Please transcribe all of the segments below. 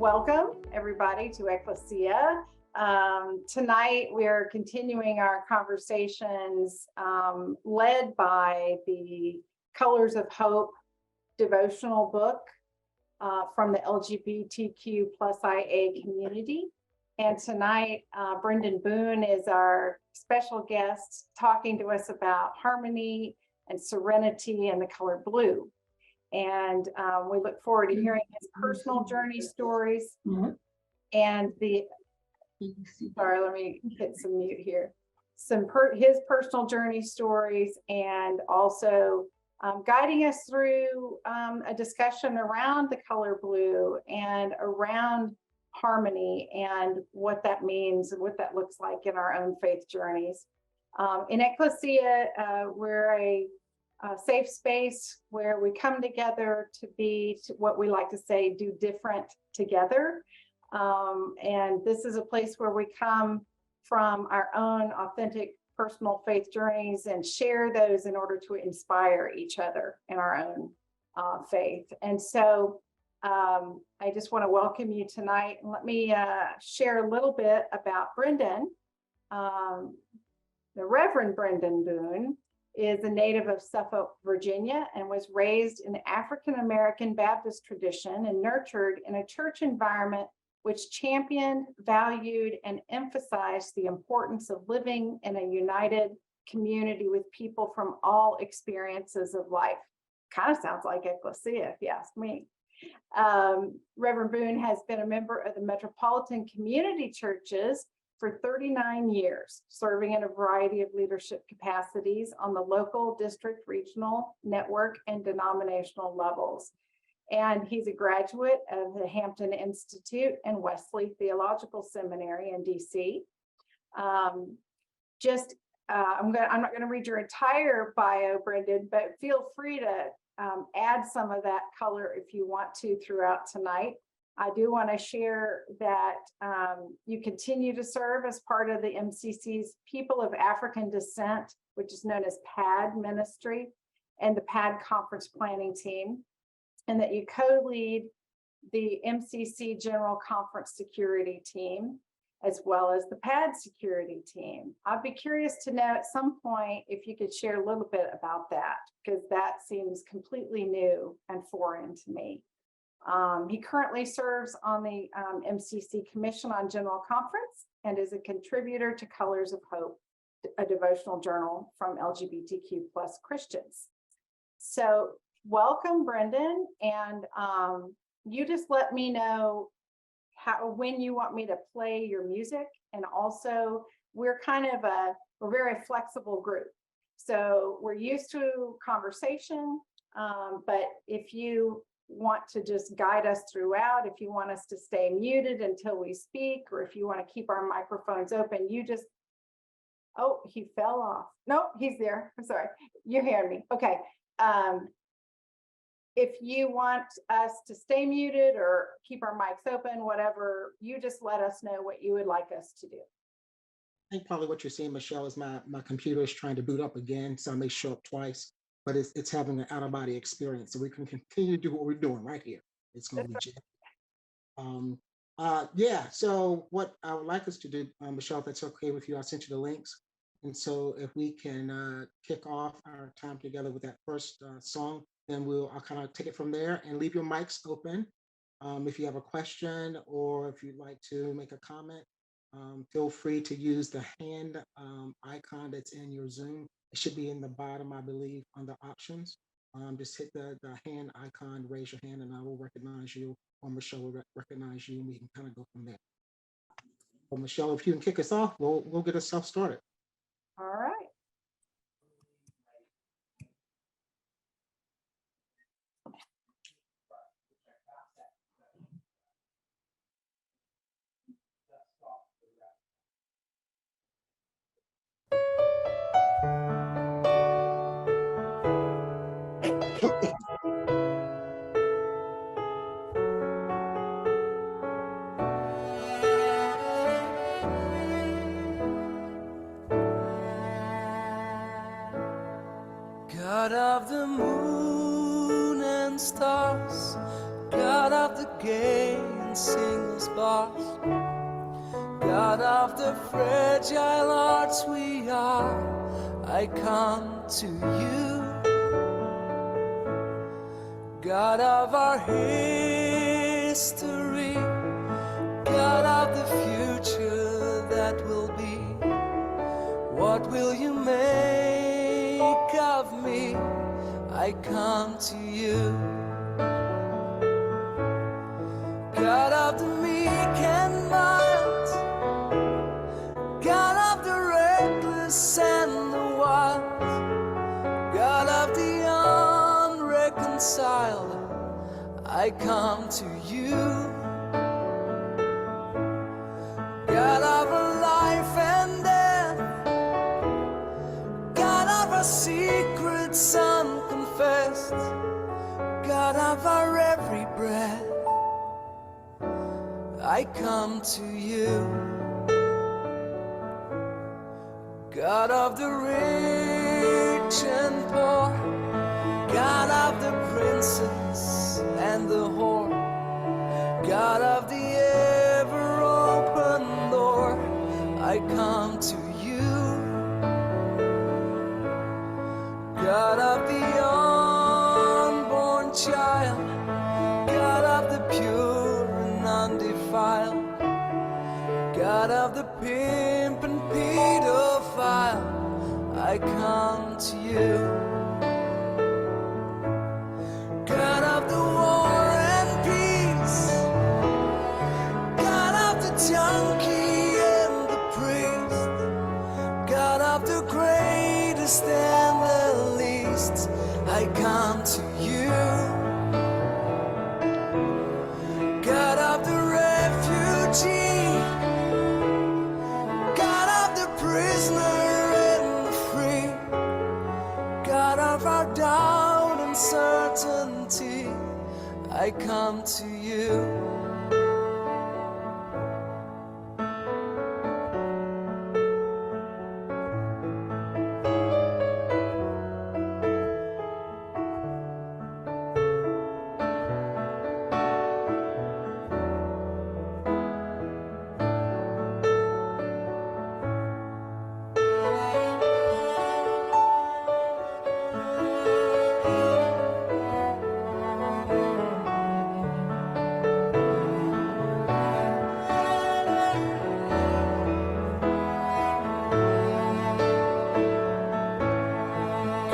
welcome everybody to Ecclesia. Tonight we're continuing our conversations led by the Colors of Hope devotional book from the LGBTQ plus IA community. And tonight, Brendan Boone is our special guest talking to us about harmony and serenity and the color blue. And we look forward to hearing his personal journey stories and sorry, let me hit some mute here. His personal journey stories, and also guiding us through a discussion around the color blue and around harmony and what that means and what that looks like in our own faith journeys. In Ecclesia, we're a safe space where we come together to be what we like to say, do different together. And this is a place where we come from our own authentic personal faith journeys and share those in order to inspire each other in our own faith. And so I just want to welcome you tonight. And let me share a little bit about Brendan. The Reverend Brendan Boone is a native of Suffolk, Virginia, and was raised in the African-American Baptist tradition and nurtured in a church environment which championed, valued, and emphasized the importance of living in a united community with people from all experiences of life. Kind of sounds like Ecclesia, if you ask me. Reverend Boone has been a member of the Metropolitan Community Churches for 39 years, serving in a variety of leadership capacities on the local, district, regional, network, and denominational levels. And he's a graduate of the Hampton Institute and Wesley Theological Seminary in DC. I'm not going to read your entire bio, Brendan, but feel free to add some of that color if you want to throughout tonight. I do want to share that you continue to serve as part of the MCC's People of African Descent, which is known as PAD ministry, and the PAD conference planning team, and that you co-lead the MCC General Conference security team, as well as the PAD security team. I'd be curious to know at some point if you could share a little bit about that, because that seems completely new and foreign to me. He currently serves on the MCC Commission on General Conference and is a contributor to Colors of Hope, a devotional journal from LGBTQ plus Christians. So welcome, Brendan, and you just let me know when you want me to play your music. And also, we're a very flexible group. So we're used to conversation, but if you want to just guide us throughout, if you want us to stay muted until we speak, or if you want to keep our microphones open, oh, he fell off. Nope, he's there. I'm sorry. You're hearing me. Okay. If you want us to stay muted or keep our mics open, whatever, you just let us know what you would like us to do. I think probably what you're seeing, Michelle, is my computer is trying to boot up again, so I may show up twice, but it's having an out-of-body experience, so we can continue to do what we're doing right here. It's going to be yeah, so what I would like us to do, Michelle, if that's okay with you, I'll send you the links. And so if we can kick off our time together with that first song, then I'll kind of take it from there, and leave your mics open. If you have a question or if you'd like to make a comment, feel free to use the hand icon that's in your Zoom. It should be in the bottom, I believe, under options. Just hit the hand icon, raise your hand, and I will recognize you, or Michelle will recognize you, and we can kind of go from there. Well, Michelle, if you can kick us off, we'll get ourselves started. All right. God of the moon and stars, God of the gay and seamless bars. God of the fragile hearts we are, I come to you. God of our history, God of the future that will be. What will you make of me? I come to you. God of the meek and mild, God of the reckless and the wild, God of the unreconciled, I come to you. God of a life and death, God of our secrets unconfessed, God of our every breath, I come to you. God of the rich and poor, God of the princess and the whore, God of the ever open door, I come to you. God of the unborn child, God of the pure and undefiled, God of the pimp and pedophile, I come to you. God of the war and peace, God of the junkie and the priest, God of the greatest and the least, I come to you. God of the refugee, God of the prisoner and the free, God of our doubt and certainty, I come to you.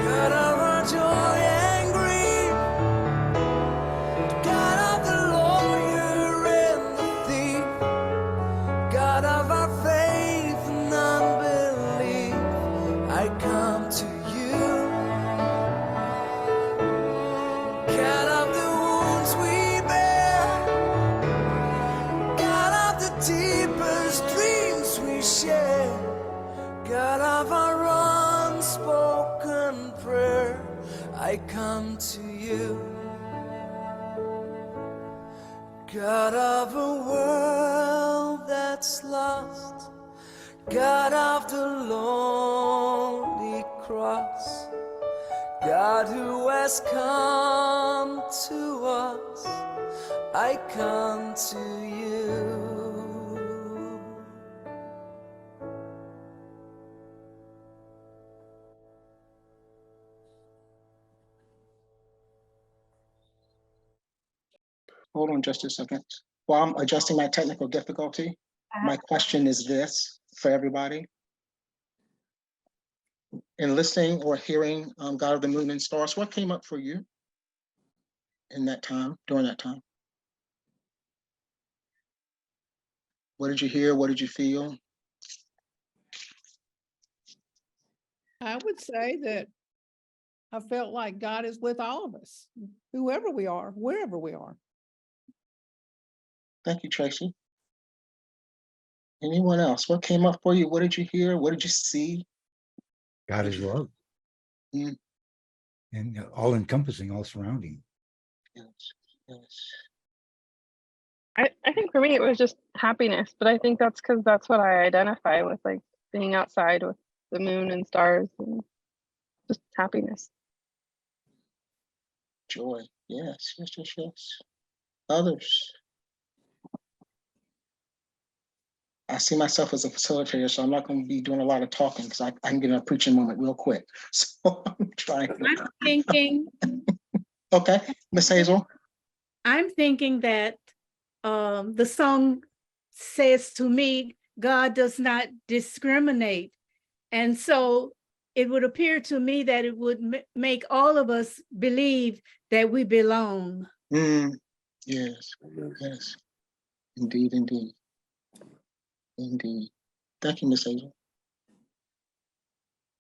God of our joy and grief, God of the lawyer and the thief, God of our faith and unbelief, I come to you. God of the wounds we bear, God of the deepest dreams we share, God of our unspoken prayer, I come to you. God of a world that's lost, God of the lonely cross, God who has come to us, I come to you. Hold on just a second. While I'm adjusting my technical difficulty, my question is this for everybody. In listening or hearing God of the Moon and Stars, what came up for you in that time, during that time? What did you hear? What did you feel? I would say that I felt like God is with all of us, whoever we are, wherever we are. Thank you, Tracy. Anyone else? What came up for you? What did you hear? What did you see? God is love. Mm. And all encompassing, all surrounding. Yes, yes. I think for me it was just happiness, but I think that's because that's what I identify with, like being outside with the moon and stars and just happiness. Joy. Yes, yes, yes, yes. Others. I see myself as a facilitator, so I'm not going to be doing a lot of talking because I can get in a preaching moment real quick. So I'm trying. I'm thinking, Okay, Miss Hazel. I'm thinking that the song says to me, God does not discriminate. And so it would appear to me that it would make all of us believe that we belong. Yes, yes, indeed, indeed, indeed. Thank you, Miss Hazel.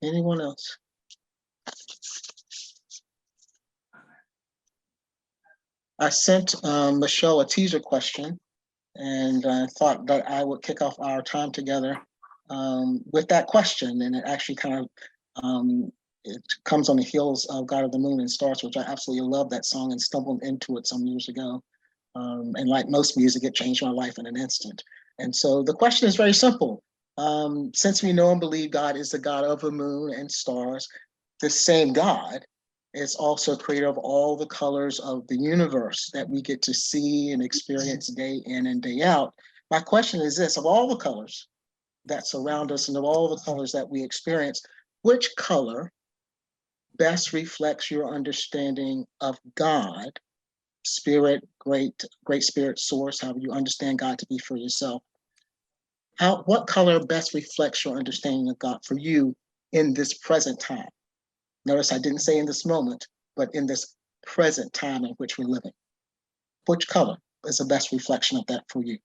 Anyone else? I sent Michelle a teaser question, and I thought that I would kick off our time together with that question. And it actually kind of it comes on the heels of God of the Moon and Stars, which I absolutely love that song and stumbled into it some years ago. And like most music, it changed my life in an instant. And so the question is very simple. Since we know and believe God is the God of the moon and stars, the same God is also creator of all the colors of the universe that we get to see and experience day in and day out. My question is this: of all the colors that surround us and of all the colors that we experience, which color best reflects your understanding of God, spirit, great spirit source, however you understand God to be for yourself? What color best reflects your understanding of God for you in this present time? Notice I didn't say in this moment, but in this present time in which we're living. Which color is the best reflection of that for you?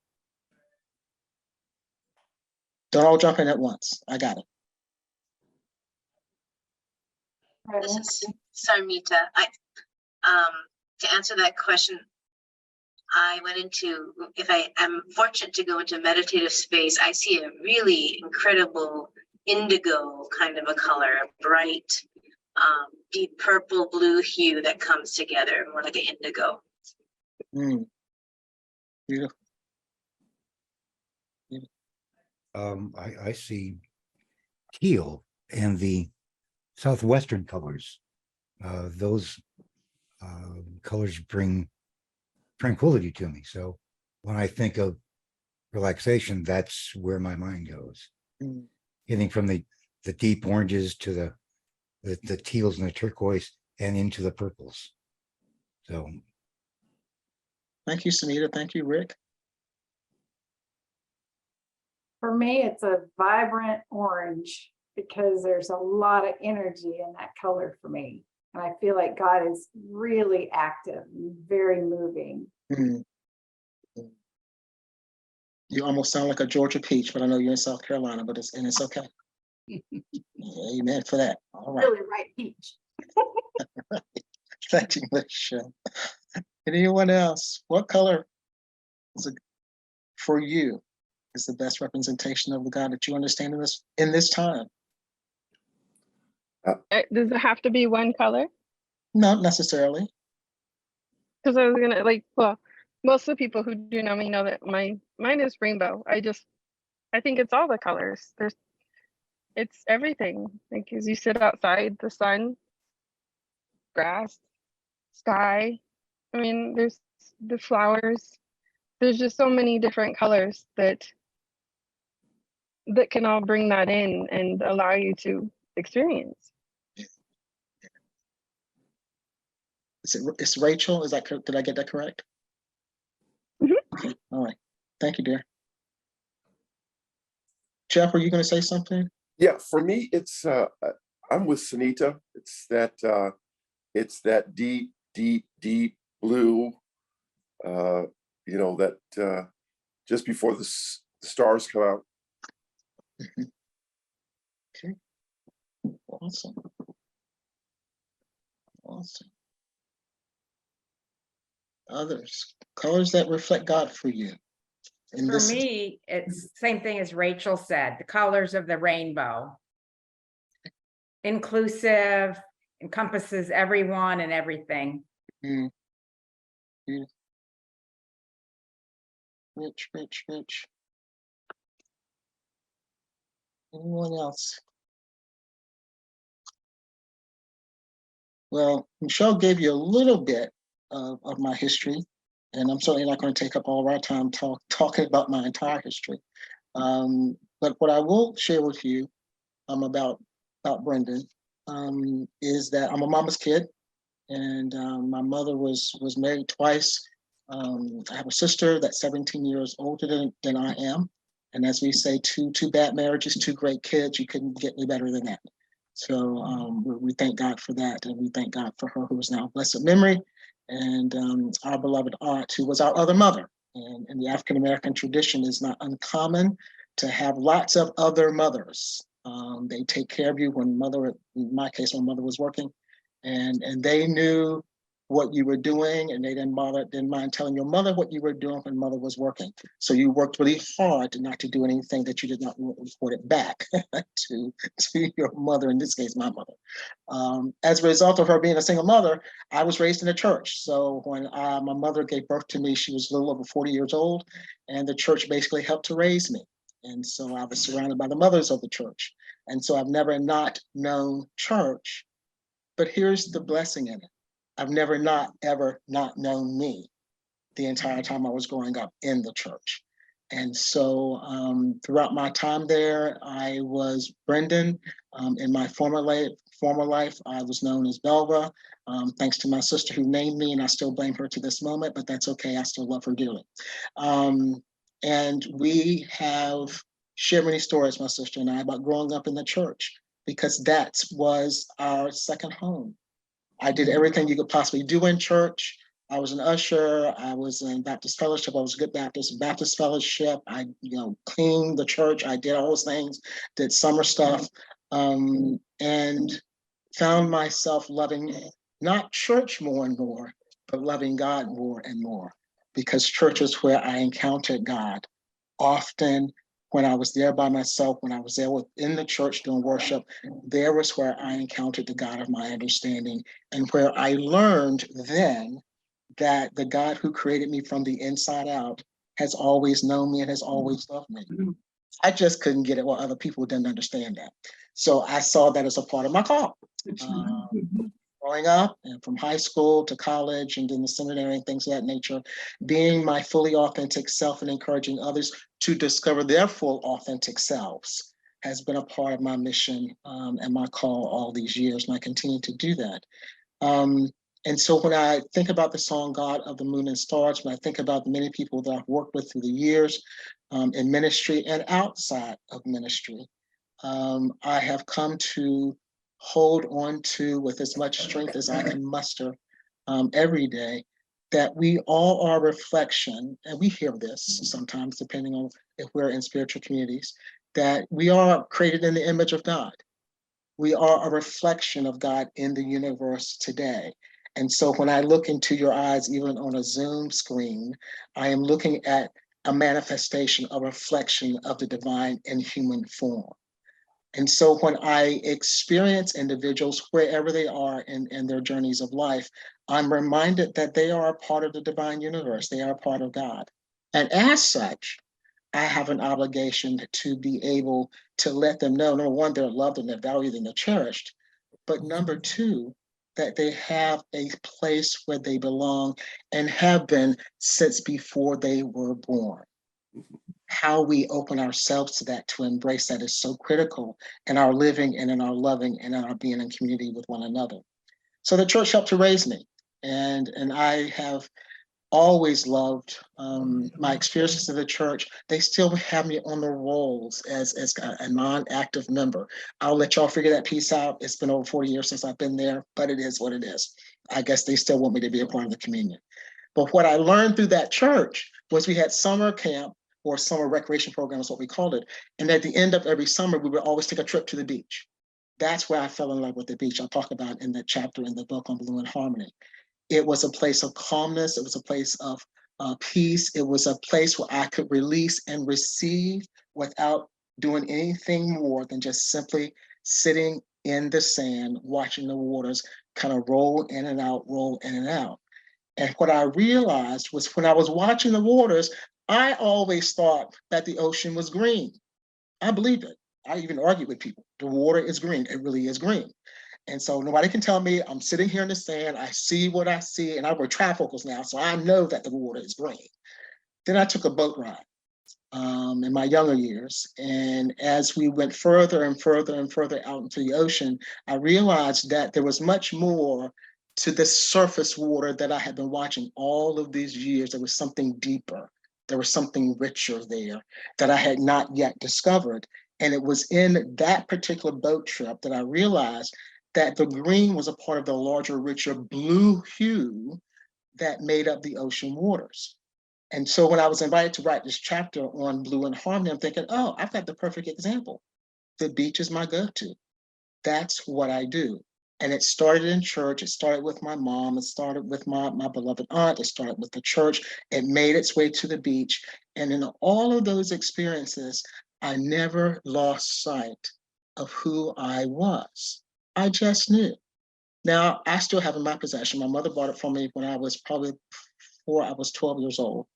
Don't all jump in at once. I got it. This is Sarmita. To answer that question, I went into, if I am fortunate to go into meditative space, I see a really incredible indigo kind of a color, a bright, deep purple blue hue that comes together, more like an indigo. Beautiful. I see teal and the southwestern colors. Those colors bring tranquility to me. So when I think of relaxation, that's where my mind goes. Getting from the deep oranges to the teals and the turquoise and into the purples. So thank you, Sunita. Thank you, Rick. For me, it's a vibrant orange because there's a lot of energy in that color for me. And I feel like God is really active and very moving. You almost sound like a Georgia peach, but I know you're in South Carolina, but it's okay. Amen for that. All right. Really right peach. Thank you, Michelle. Anyone else? What color is it for you is the best representation of the God that you understand in this time? Does it have to be one color? Not necessarily. Because I was gonna well, most of the people who do know me know that mine is rainbow. I think it's all the colors. It's everything. Like as you sit outside, the sun, grass, sky. I mean, there's the flowers. There's just so many different colors that can all bring that in and allow you to experience. It's Rachel. Is that did I get that correct? Okay. All right. Thank you, dear. Jeff, were you going to say something? Yeah, for me, it's I'm with Sunita. It's that deep, deep, deep blue. That just before the stars come out. Okay. Awesome. Awesome. Others, colors that reflect God for you. For me, it's same thing as Rachel said, the colors of the rainbow. Inclusive, encompasses everyone and everything. Rich. Anyone else? Well, Michelle gave you a little bit of my history, and I'm certainly not going to take up all of our time talking about my entire history. But what I will share with you about Brendan is that I'm a mama's kid, and my mother was married twice. I have a sister that's 17 years older than I am. And as we say, two bad marriages, two great kids. You couldn't get me better than that. So we thank God for that. And we thank God for her, who is now blessed memory, and our beloved aunt, who was our other mother. And in the African-American tradition, is not uncommon to have lots of other mothers. They take care of you when mother, in my case, when mother was working, and they knew what you were doing, and they didn't mind telling your mother what you were doing when mother was working. So you worked really hard not to do anything that you did not report it back to your mother, in this case, my mother. As a result of her being a single mother, I was raised in a church. So when my mother gave birth to me, she was a little over 40 years old, and the church basically helped to raise me. And so I was surrounded by the mothers of the church. And so I've never not known church, but here's the blessing in it. I've never ever not known me the entire time I was growing up in the church. And so throughout my time there, I was Brendan. In my former life, I was known as Belva, thanks to my sister who named me, and I still blame her to this moment, but that's okay. I still love her dearly. And we have shared many stories, my sister and I, about growing up in the church, because that was our second home. I did everything you could possibly do in church. I was an usher. I was in Baptist fellowship. I was a good Baptist fellowship. I, cleaned the church. I did all those things, did summer stuff, and found myself loving not church more and more, but loving God more and more, because church is where I encountered God. Often when I was there by myself, when I was there in the church doing worship, there was where I encountered the God of my understanding, and where I learned then that the God who created me from the inside out has always known me and has always loved me. I just couldn't get it while other people didn't understand that. So I saw that as a part of my call. Growing up, and from high school to college and then the seminary and things of that nature, being my fully authentic self and encouraging others to discover their full authentic selves has been a part of my mission and my call all these years, and I continue to do that. And so when I think about the song God of the Moon and Stars, when I think about the many people that I've worked with through the years in ministry and outside of ministry, I have come to hold on to with as much strength as I can muster every day, that we all are a reflection, and we hear this sometimes depending on if we're in spiritual communities, that we are created in the image of God. We are a reflection of God in the universe today. And so when I look into your eyes, even on a Zoom screen, I am looking at a manifestation, a reflection of the divine in human form. And so when I experience individuals wherever they are in their journeys of life, I'm reminded that they are a part of the divine universe. They are a part of God. And as such, I have an obligation to be able to let them know, number one, they're loved and they're valued and they're cherished. But number two, that they have a place where they belong and have been since before they were born. How we open ourselves to that, to embrace that, is so critical in our living and in our loving and in our being in community with one another. So the church helped to raise me, and I have always loved my experiences in the church. They still have me on the rolls as a non-active member. I'll let y'all figure that piece out. It's been over 40 years since I've been there, but it is what it is. I guess they still want me to be a part of the communion. But what I learned through that church was we had summer camp, or summer recreation program is what we called it. And at the end of every summer, we would always take a trip to the beach. That's where I fell in love with the beach. I'll talk about in the chapter in the book on Blue and Harmony. It was a place of calmness. It was a place of peace. It was a place where I could release and receive without doing anything more than just simply sitting in the sand, watching the waters kind of roll in and out, roll in and out. And what I realized was when I was watching the waters, I always thought that the ocean was green. I believed it. I even argued with people. The water is green. It really is green. And so nobody can tell me. I'm sitting here in the sand. I see what I see. And I wear trifocals now, so I know that the water is green. Then I took a boat ride. in my younger years. And as we went further and further and further out into the ocean, I realized that there was much more to this surface water that I had been watching all of these years. There was something deeper. There was something richer there that I had not yet discovered. And it was in that particular boat trip that I realized that the green was a part of the larger, richer blue hue that made up the ocean waters. And so when I was invited to write this chapter on blue and harmony, I'm thinking, oh, I've got the perfect example. The beach is my go-to. That's what I do. And it started in church. It started with my mom. It started with my beloved aunt. It started with the church. It made its way to the beach. And in all of those experiences, I never lost sight of who I was. I just knew. Now, I still have in my possession, my mother bought it for me when I was probably I was 12 years old.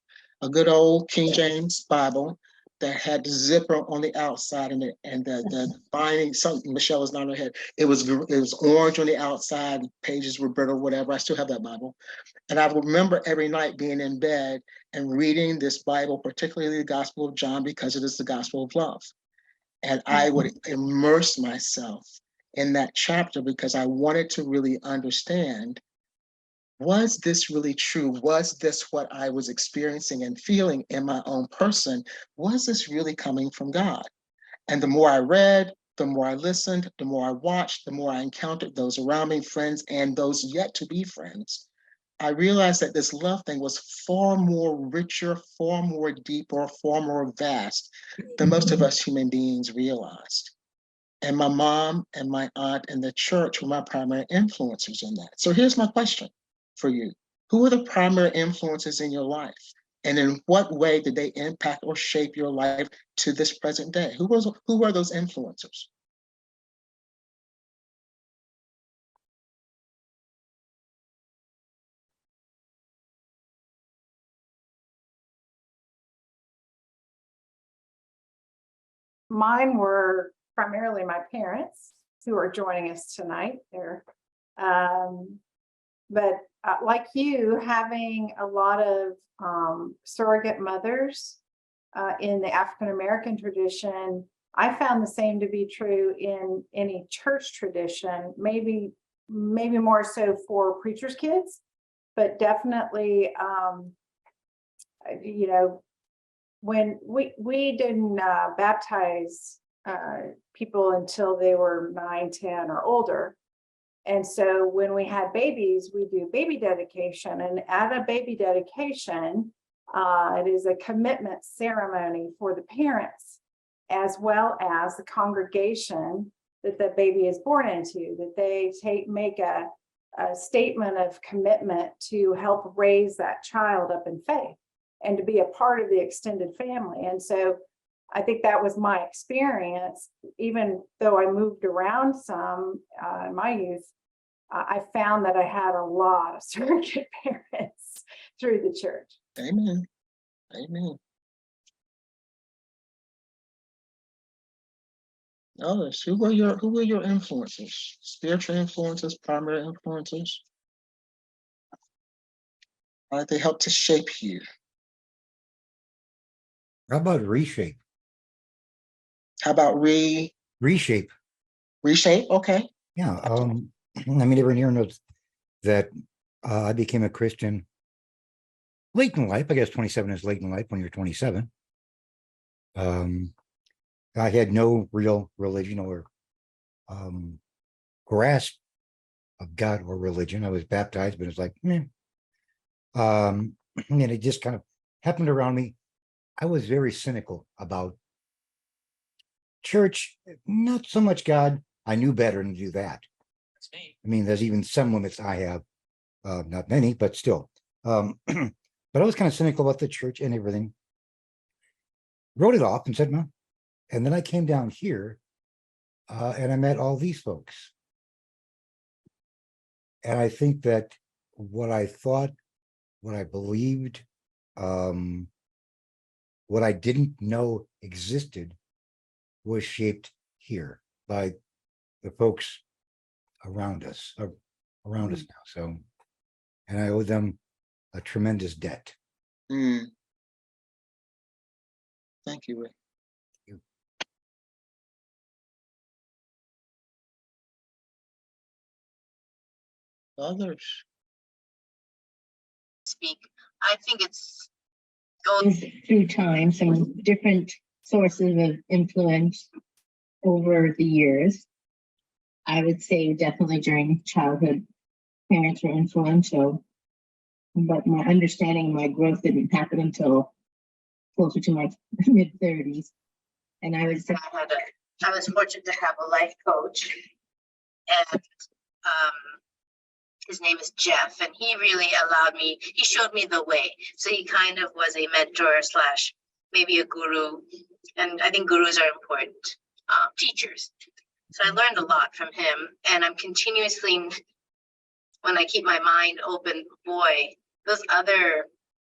A good old King James Bible that had the zipper on the outside and the binding, something Michelle is not her head. It was orange on the outside, pages were brittle, whatever. I still have that Bible. And I remember every night being in bed and reading this Bible, particularly the Gospel of John, because it is the gospel of love. And I would immerse myself in that chapter because I wanted to really understand, was this really true? Was this what I was experiencing and feeling in my own person? Was this really coming from God? And the more I read, the more I listened, the more I watched, the more I encountered those around me, friends, and those yet to be friends, I realized that this love thing was far more richer, far more deeper, far more vast than most of us human beings realized. And my mom and my aunt and the church were my primary influencers in that. So here's my question for you. Who are the primary influences in your life? And in what way did they impact or shape your life to this present day? Who were those influencers? Mine were primarily my parents who are joining us tonight. But like you, having a lot of surrogate mothers in the African American tradition, I found the same to be true in any church tradition. Maybe more so for preachers' kids, but definitely, you know, when we didn't baptize people until they were 9, 10 or older. And so when we had babies, we do baby dedication. And at a baby dedication, it is a commitment ceremony for the parents, as well as the congregation that the baby is born into, that they make a statement of commitment to help raise that child up in faith and to be a part of the extended family. And so I think that was my experience. Even though I moved around some in my youth, I found that I had a lot of surrogate parents through the church. Amen. Amen. Others, who were your influences? Spiritual influences, primary influences? How did they help to shape you? How about reshape? How about Reshape. reshape? Okay. Yeah. I mean, everyone here knows that I became a Christian late in life. I guess 27 is late in life when you're 27. I had no real religion or grasp of God or religion. I was baptized, but it's like, and it just kind of happened around me. I was very cynical about church, not so much God. I knew better than to do that. I mean, there's even some limits I have, not many, but still. But I was kind of cynical about the church and everything. Wrote it off and said, no. And then I came down here and I met all these folks. And I think that what I thought, what I believed, what I didn't know existed was shaped here by the folks around us now. So, and I owe them a tremendous debt. Thank you, Ray. you. Others? Speak. I think it's going through time, some different sources of influence over the years. I would say definitely during childhood, parents were influential, but my understanding, my growth didn't happen until closer to my mid-30s. And I would say I was fortunate to have a life coach, and his name is Jeff, and he really allowed me, he showed me the way. So he kind of was a mentor slash maybe a guru. And I think gurus are important teachers. So I learned a lot from him, and I'm continuously, when I keep my mind open, boy, those other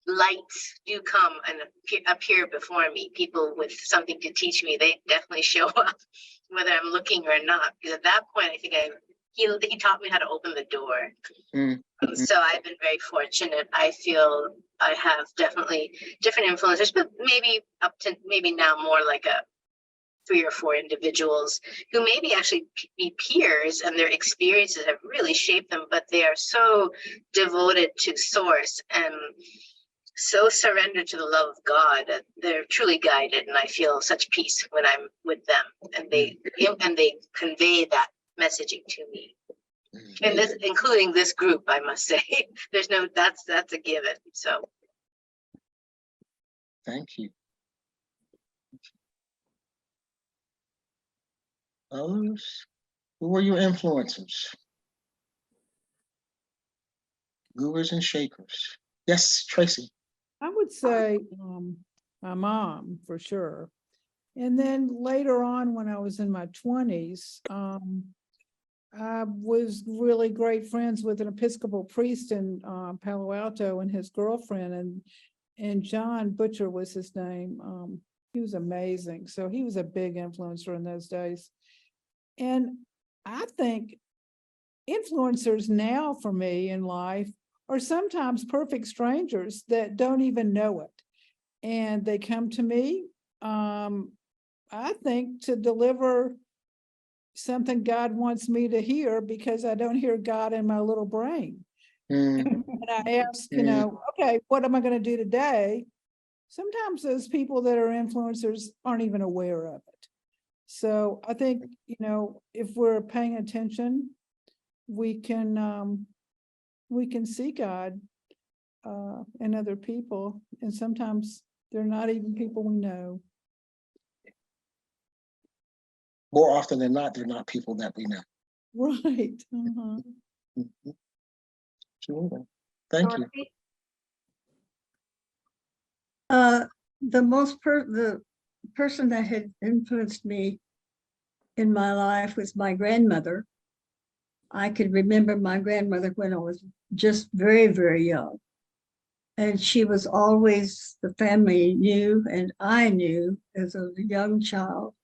lights do come and appear before me. People with something to teach me, they definitely show up, whether I'm looking or not. Because at that point, I think he taught me how to open the door. So I've been very fortunate. I feel I have definitely different influencers, but maybe up to maybe now more like a 3 or 4 individuals who maybe actually be peers, and their experiences have really shaped them, but they are so devoted to source and so surrendered to the love of God that they're truly guided, and I feel such peace when I'm with them, and they convey that messaging to me. And this, including this group, I must say, there's no, that's a given. So Thank you. Others? Who were your influencers? Gurus and shakers. Yes, Tracy. I would say my mom for sure. And then later on, when I was in my 20s, I was really great friends with an Episcopal priest in Palo Alto and his girlfriend, and John Butcher was his name. He was amazing. So he was a big influencer in those days. And I think influencers now for me in life are sometimes perfect strangers that don't even know it. And they come to me, I think, to deliver something God wants me to hear, because I don't hear God in my little brain. And I ask, okay, what am I going to do today? Sometimes those people that are influencers aren't even aware of it. So I think, if we're paying attention, we can see God in other people. And sometimes they're not even people we know. More often than not, they're not people that we know. Right. Sure. Thank you. The person that had influenced me in my life was my grandmother. I could remember my grandmother when I was just very, very young. And she was always, the family knew, and I knew as a young child,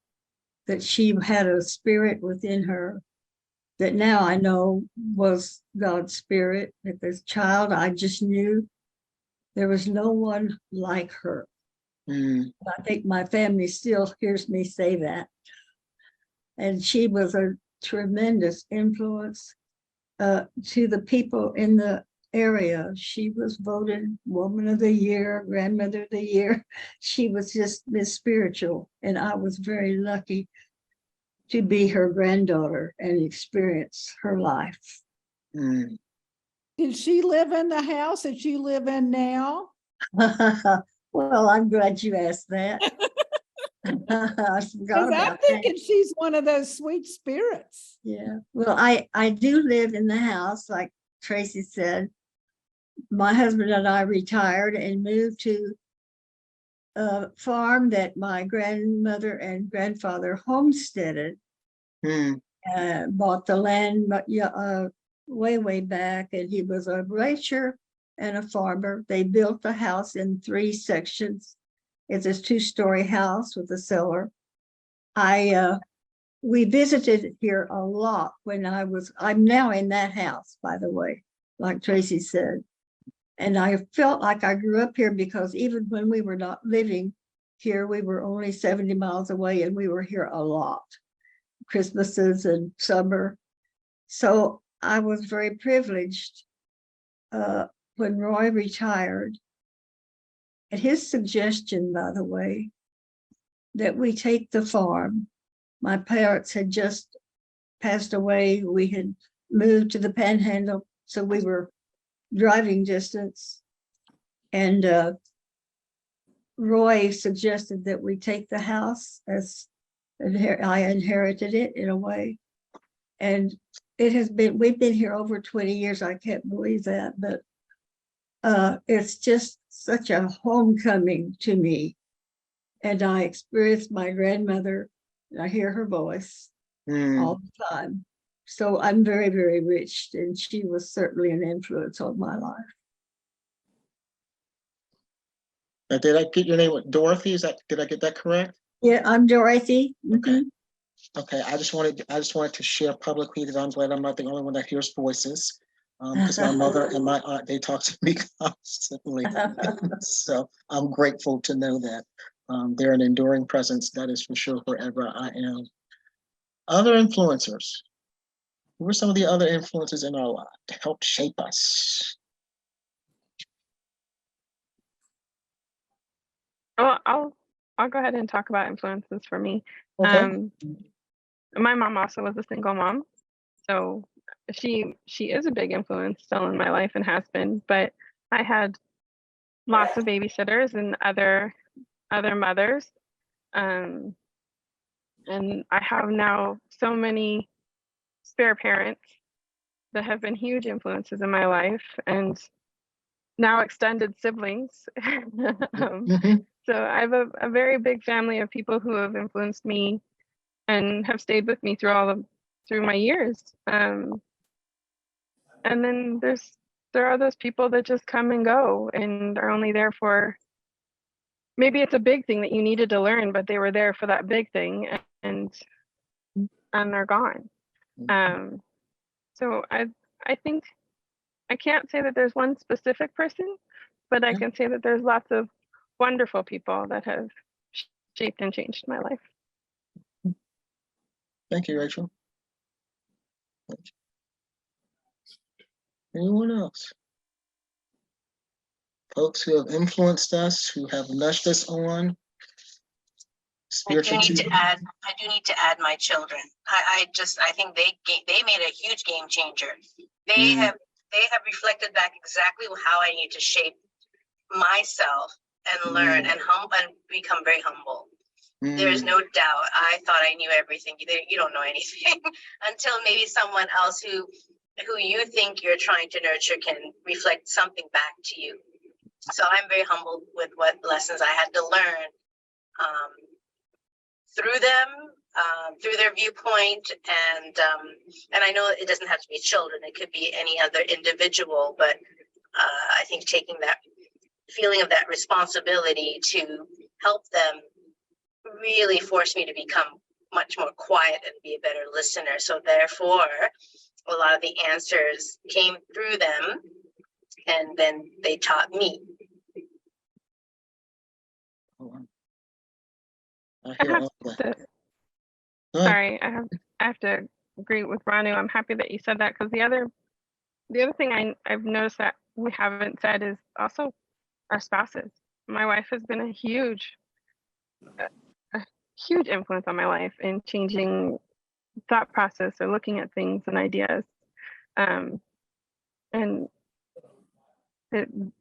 that she had a spirit within her that now I know was God's spirit. As a child, I just knew there was no one like her. I think my family still hears me say that. And she was a tremendous influence to the people in the area. She was voted Woman of the Year, Grandmother of the Year. She was just Miss Spiritual. And I was very lucky to be her granddaughter and experience her life. Did she live in the house that you live in now? Well, I'm glad you asked that. I forgot about I'm thinking she's one of those sweet spirits. Yeah, well, I do live in the house, like Tracy said. My husband and I retired and moved to a farm that my grandmother and grandfather homesteaded. Bought the land way back, and he was a rancher and a farmer. They built the house in 3 sections. It's a 2-story house with a cellar. We visited here a lot when I'm now in that house, by the way, like Tracy said. And I felt like I grew up here because even when we were not living here. We were only 70 miles away and we were here a lot, Christmases and summer. So I was very privileged when Roy retired. At his suggestion, by the way, that we take the farm. My parents had just passed away. We had moved to the Panhandle, so we were driving distance. And Roy suggested that we take the house as I inherited it in a way. And it has been, we've been here over 20 years. I can't believe that, but it's just such a homecoming to me. And I experienced my grandmother, and I hear her voice all the time. So I'm very, very rich, and she was certainly an influence on my life. Did I get your name? Dorothy? Did I get that correct? Yeah, I'm Dorothy. Okay. Okay. I just wanted to share publicly that I'm glad I'm not the only one that hears voices. Because my mother and my aunt, they talk to me constantly. So I'm grateful to know that they're an enduring presence. That is for sure wherever I am. Other influencers. Who were some of the other influences in our life to help shape us? Oh, I'll go ahead and talk about influences for me. Okay. My mom also was a single mom, so she is a big influence still in my life and has been. But I had lots of babysitters and other mothers, and I have now so many spare parents that have been huge influences in my life, and now extended siblings. So I have a very big family of people who have influenced me and have stayed with me through my years. And then there are those people that just come and go and are only there for, maybe it's a big thing that you needed to learn, but they were there for that big thing and they're gone. So I think I can't say that there's one specific person, but I can say that there's lots of wonderful people that have shaped and changed my life. Thank you, Rachel. Anyone else? Folks who have influenced us, who have nudged us on. I do need to add my children. I think they made a huge game changer. They have reflected back exactly how I need to shape myself and learn and become very humble. There's no doubt. I thought I knew everything. You don't know anything until maybe someone else who you think you're trying to nurture can reflect something back to you. So I'm very humbled with what lessons I had to learn through them, through their viewpoint, and I know it doesn't have to be children; it could be any other individual. But I think taking that feeling of that responsibility to help them really forced me to become much more quiet and be a better listener. So therefore, a lot of the answers came through them, and then they taught me. Sorry, I have to agree with Ranu. I'm happy that you said that, because the other thing I've noticed that we haven't said is also our spouses. My wife has been a huge influence on my life in changing thought process or looking at things and ideas, and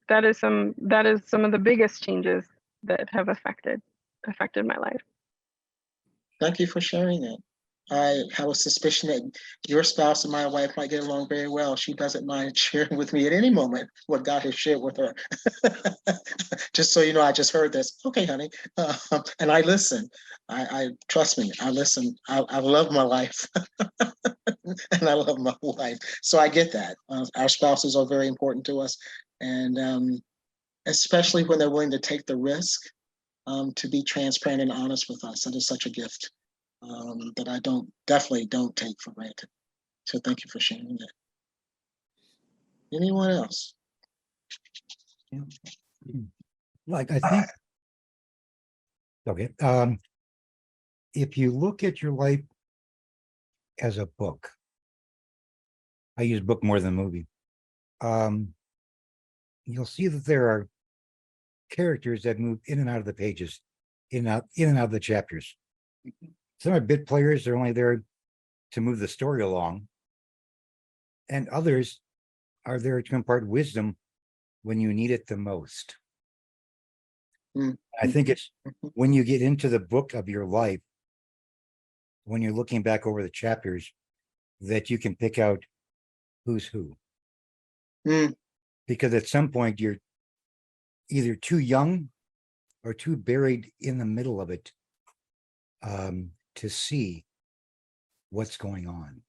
that is some of the biggest changes that have affected my life. Thank you for sharing that. I have a suspicion that your spouse and my wife might get along very well. She doesn't mind sharing with me at any moment what God has shared with her. Just so you know, I just heard this. Okay, honey. And I listen. I trust me. I listen. I love my life. And I love my wife. So I get that. Our spouses are very important to us. And especially when they're willing to take the risk to be transparent and honest with us. That is such a gift that I definitely don't take for granted. So thank you for sharing that. Anyone else? Like, I think Okay. If you look at your life as a book, I use book more than movie. You'll see that there are characters that move in and out of the pages, in and out of the chapters. Some are bit players, they're only there to move the story along. And others are there to impart wisdom when you need it the most. I think it's when you get into the book of your life, when you're looking back over the chapters, that you can pick out who's who. Because at some point you're either too young or too buried in the middle of it to see what's going on.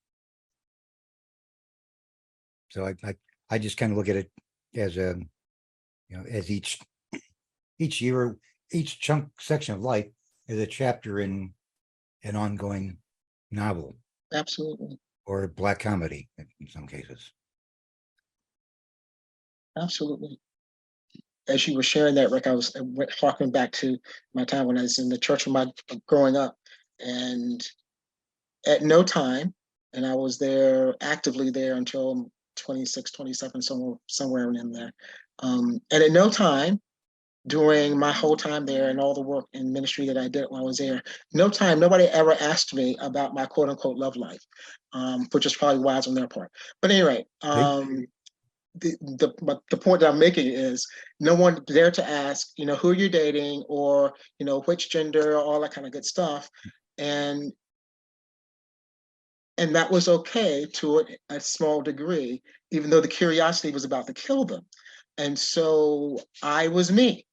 So I just kind of look at it as a, as each year, each chunk section of life is a chapter in an ongoing novel. Absolutely. Or black comedy in some cases. Absolutely. As you were sharing that, Rick, I was talking back to my time when I was in the church growing up, and at no time, and I was there actively there until 26, 27, somewhere in there. And at no time during my whole time there and all the work and ministry that I did while I was there, nobody ever asked me about my quote unquote love life, which is probably wise on their part. But anyway, the point that I'm making is no one dared to ask, who you're dating or, which gender, all that kind of good stuff. And that was okay to a small degree, even though the curiosity was about to kill them. And so I was me.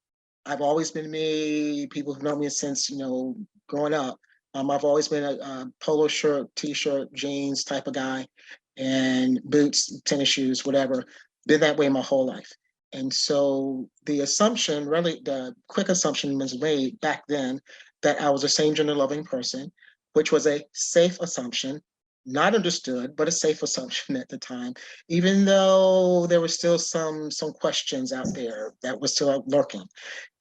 I've always been me. People have known me since, growing up. I've always been a polo shirt, t-shirt, jeans type of guy, and boots, tennis shoes, whatever. Been that way my whole life. And so the quick assumption was made back then that I was a same gender loving person, which was a safe assumption, not understood, but a safe assumption at the time, even though there were still some questions out there that were still lurking.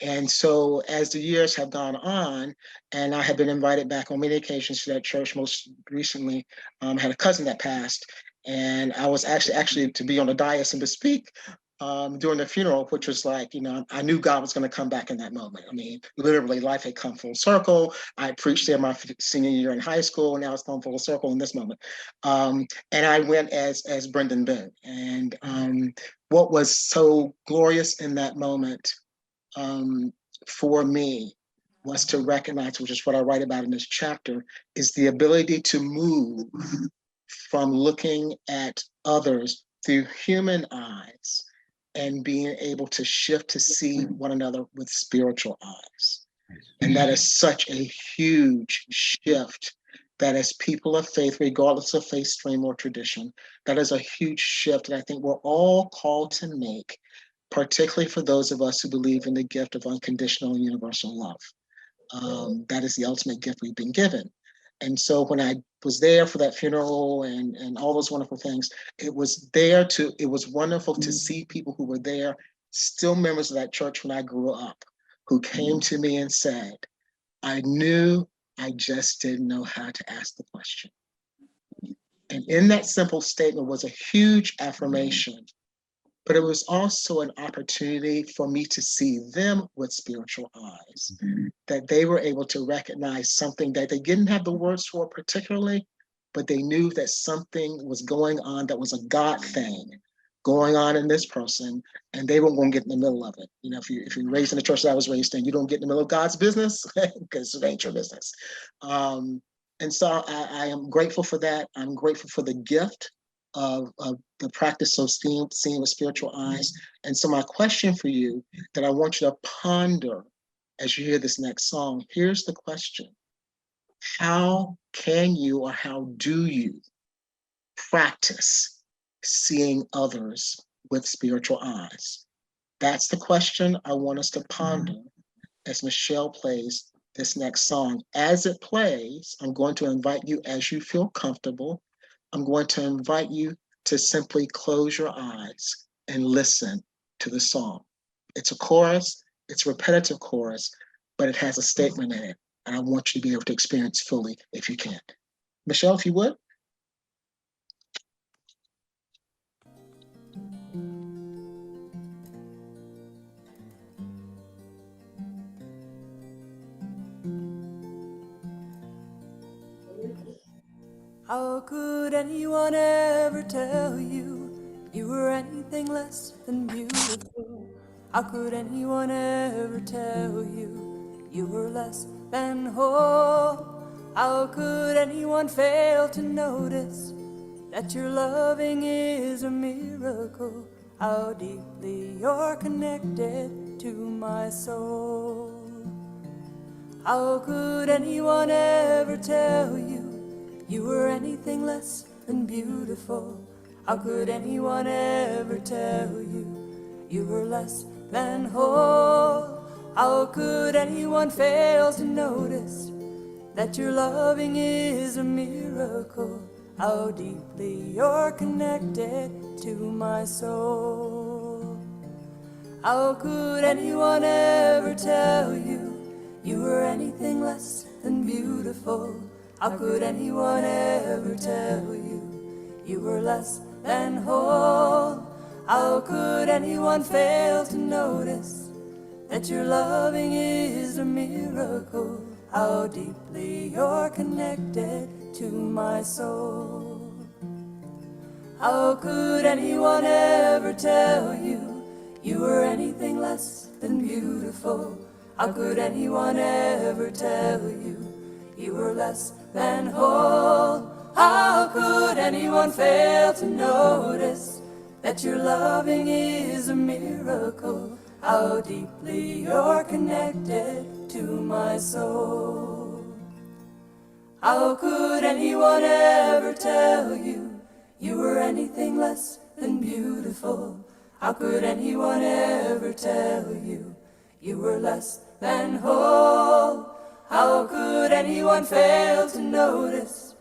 And so as the years have gone on, and I have been invited back on many occasions to that church, most recently, I had a cousin that passed, and I was actually to be on the dais and to speak during the funeral, which was like, I knew God was going to come back in that moment. I mean, literally life had come full circle. I preached there my senior year in high school, and now it's come full circle in this moment. And I went as Brendan Boone. And what was so glorious in that moment for me was to recognize, which is what I write about in this chapter, is the ability to move from looking at others through human eyes and being able to shift to see one another with spiritual eyes. And that is such a huge shift that as people of faith, regardless of faith stream or tradition, that is a huge shift that I think we're all called to make, particularly for those of us who believe in the gift of unconditional and universal love. That is the ultimate gift we've been given. And so when I was there for that funeral and all those wonderful things, it was wonderful to see people who were there, still members of that church when I grew up, who came to me and said, I knew, I just didn't know how to ask the question. And in that simple statement was a huge affirmation, but it was also an opportunity for me to see them with spiritual eyes, that they were able to recognize something that they didn't have the words for particularly, but they knew that something was going on that was a God thing going on in this person, and they weren't going to get in the middle of it. If you're raised in the church that I was raised in, you don't get in the middle of God's business because it ain't your business. And so I am grateful for that. I'm grateful for the gift of the practice of seeing with spiritual eyes. And so my question for you that I want you to ponder as you hear this next song, here's the question. How can you or how do you practice seeing others with spiritual eyes? That's the question I want us to ponder as Michelle plays this next song. As it plays, I'm going to invite you, as you feel comfortable, I'm going to invite you to simply close your eyes and listen to the song. It's a chorus, it's a repetitive chorus, but it has a statement in it. And I want you to be able to experience fully if you can. Michelle, if you would. How could anyone ever tell you you were anything less than beautiful? How could anyone ever tell you you were less than whole? How could anyone fail to notice that your loving is a miracle? How deeply you're connected to my soul. How could anyone ever tell you you were anything less than beautiful? How could anyone ever tell you you were less than whole? How could anyone fail to notice that your loving is a miracle? How deeply you're connected to my soul. How could anyone ever tell you you were anything less than beautiful? How could anyone ever tell you you were less than whole? How could anyone fail to notice that your loving is a miracle? How deeply you're connected to my soul. How could anyone ever tell you you were anything less than beautiful? How could anyone ever tell you you were less than whole? How could anyone fail to notice that your loving is a miracle? How deeply you're connected to my soul. How could anyone ever tell you you were anything less than beautiful? How could anyone ever tell you you were less than whole? How could anyone fail to notice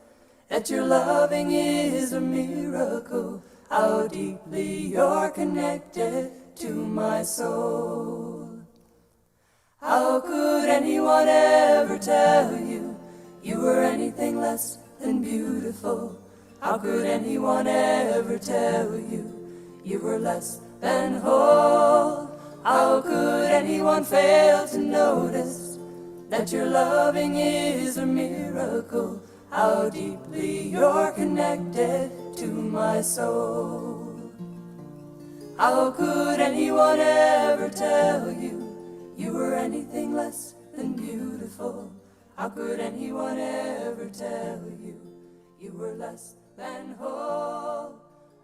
that your loving is a miracle? How deeply you're connected to my soul. How could anyone ever tell you you were anything less than beautiful? How could anyone ever tell you you were less than whole? How could anyone fail to notice that your loving is a miracle? How deeply you're connected to my soul. How could anyone ever tell you you were anything less than beautiful? How could anyone ever tell you you were less than whole?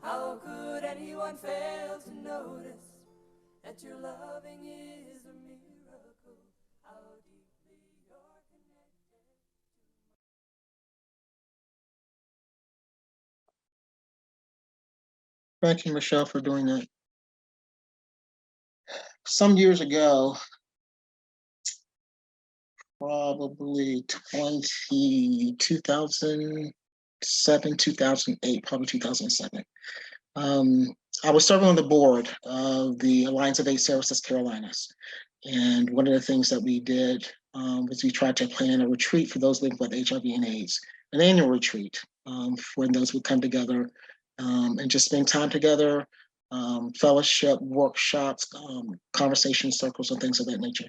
How could anyone fail to notice that your loving is a miracle? How deeply you're connected. Thank you, Michelle, for doing that. Some years ago, probably 2007, 2008, probably 2007. I was serving on the board of the Alliance of AIDS Services Carolinas. And one of the things that we did was we tried to plan a retreat for those living with HIV and AIDS, an annual retreat when those would come together and just spend time together, fellowship, workshops, conversation circles, and things of that nature.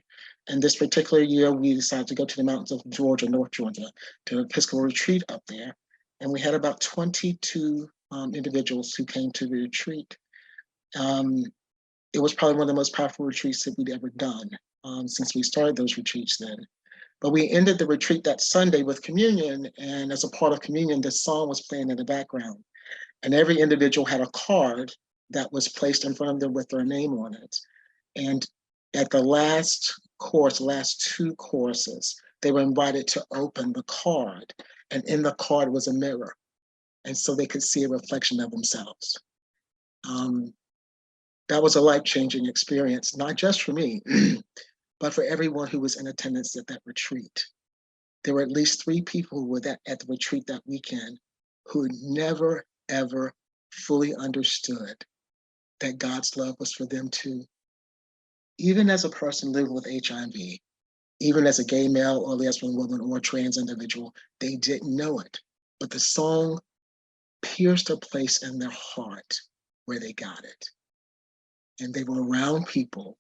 And this particular year, we decided to go to the mountains of Georgia, North Georgia, to an Episcopal retreat up there. And we had about 22 individuals who came to the retreat. It was probably one of the most powerful retreats that we'd ever done since we started those retreats then. But we ended the retreat that Sunday with communion, and as a part of communion, this song was playing in the background. And every individual had a card that was placed in front of them with their name on it. And at the last course, last two courses, they were invited to open the card, and in the card was a mirror. And so they could see a reflection of themselves. That was a life-changing experience, not just for me, but for everyone who was in attendance at that retreat. There were at least 3 people who were at the retreat that weekend who never, ever fully understood that God's love was for them too. Even as a person living with HIV, even as a gay male or lesbian woman or a trans individual, they didn't know it. But the song pierced a place in their heart where they got it. And they were around people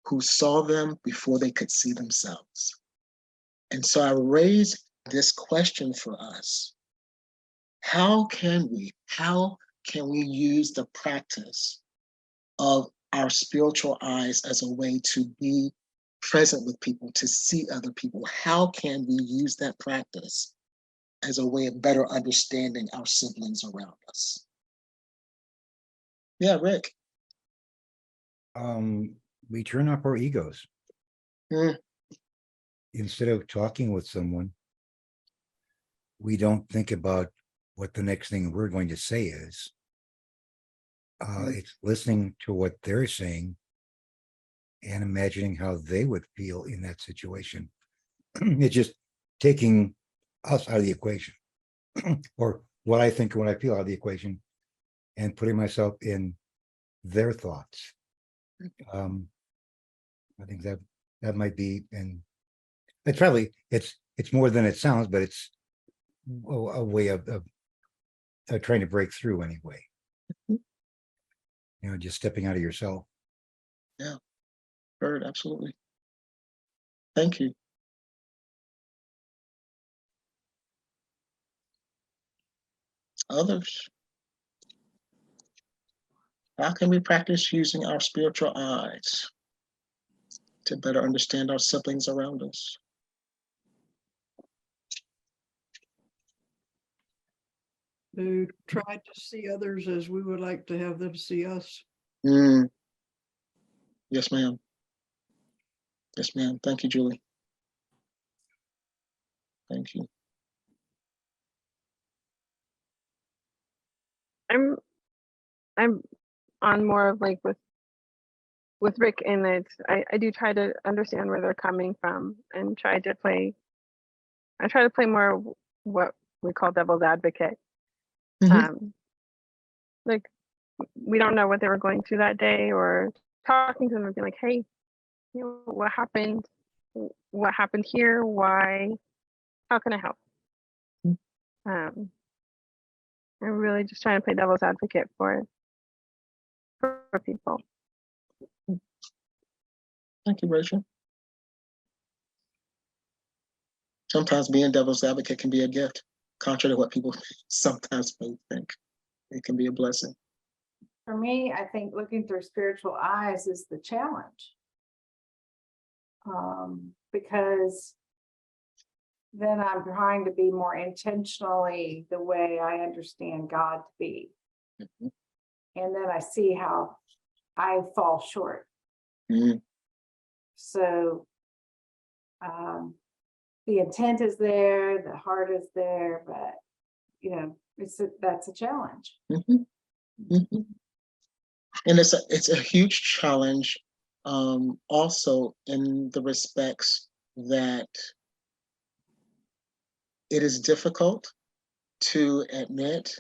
who saw them before they could see themselves. And so I raise this question for us. How can we use the practice of our spiritual eyes as a way to be present with people, to see other people? How can we use that practice as a way of better understanding our siblings around us? Yeah, Rick. We turn up our egos. Mm. Instead of talking with someone, we don't think about what the next thing we're going to say is. It's listening to what they're saying and imagining how they would feel in that situation. It's just taking us out of the equation, or what I think and what I feel out of the equation, and putting myself in their thoughts. I think that might be, and it's probably it's more than it sounds, but it's a way of trying to break through anyway. You know, just stepping out of yourself. Yeah, heard, absolutely. Thank you. Others? How can we practice using our spiritual eyes to better understand our siblings around us? To try to see others as we would like to have them see us. Yes, ma'am. Yes, ma'am. Thank you, Julie. Thank you. I'm on more of like with Rick in it. I do try to understand where they're coming from and I try to play more of what we call devil's advocate. Like we don't know what they were going through that day, or talking to them and be like, hey, you know, what happened? What happened here? Why? How can I help? I'm really just trying to play devil's advocate for people. Thank you, Rachel. Sometimes being devil's advocate can be a gift, contrary to what people sometimes may think. It can be a blessing. For me, I think looking through spiritual eyes is the challenge. Because then I'm trying to be more intentionally the way I understand God to be. And then I see how I fall short. So the intent is there, the heart is there, but you know, that's a challenge. And it's a huge challenge, also in the respects that it is difficult to admit,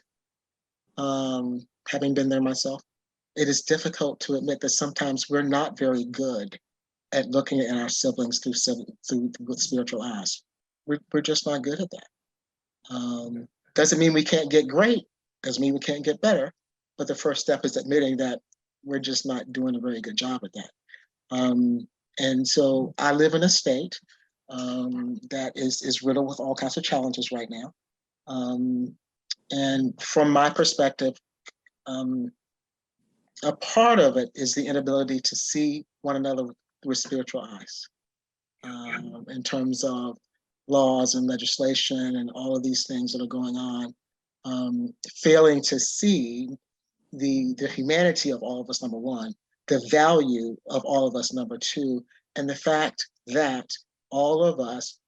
having been there myself, it is difficult to admit that sometimes we're not very good at looking at our siblings with spiritual eyes. We're just not good at that. Doesn't mean we can't get great, doesn't mean we can't get better, but the first step is admitting that we're just not doing a very good job at that. And so I live in a state that is riddled with all kinds of challenges right now. And from my perspective, a part of it is the inability to see one another with spiritual eyes, in terms of laws and legislation and all of these things that are going on, failing to see the humanity of all of us, number one, the value of all of us, number two, and the fact that all of us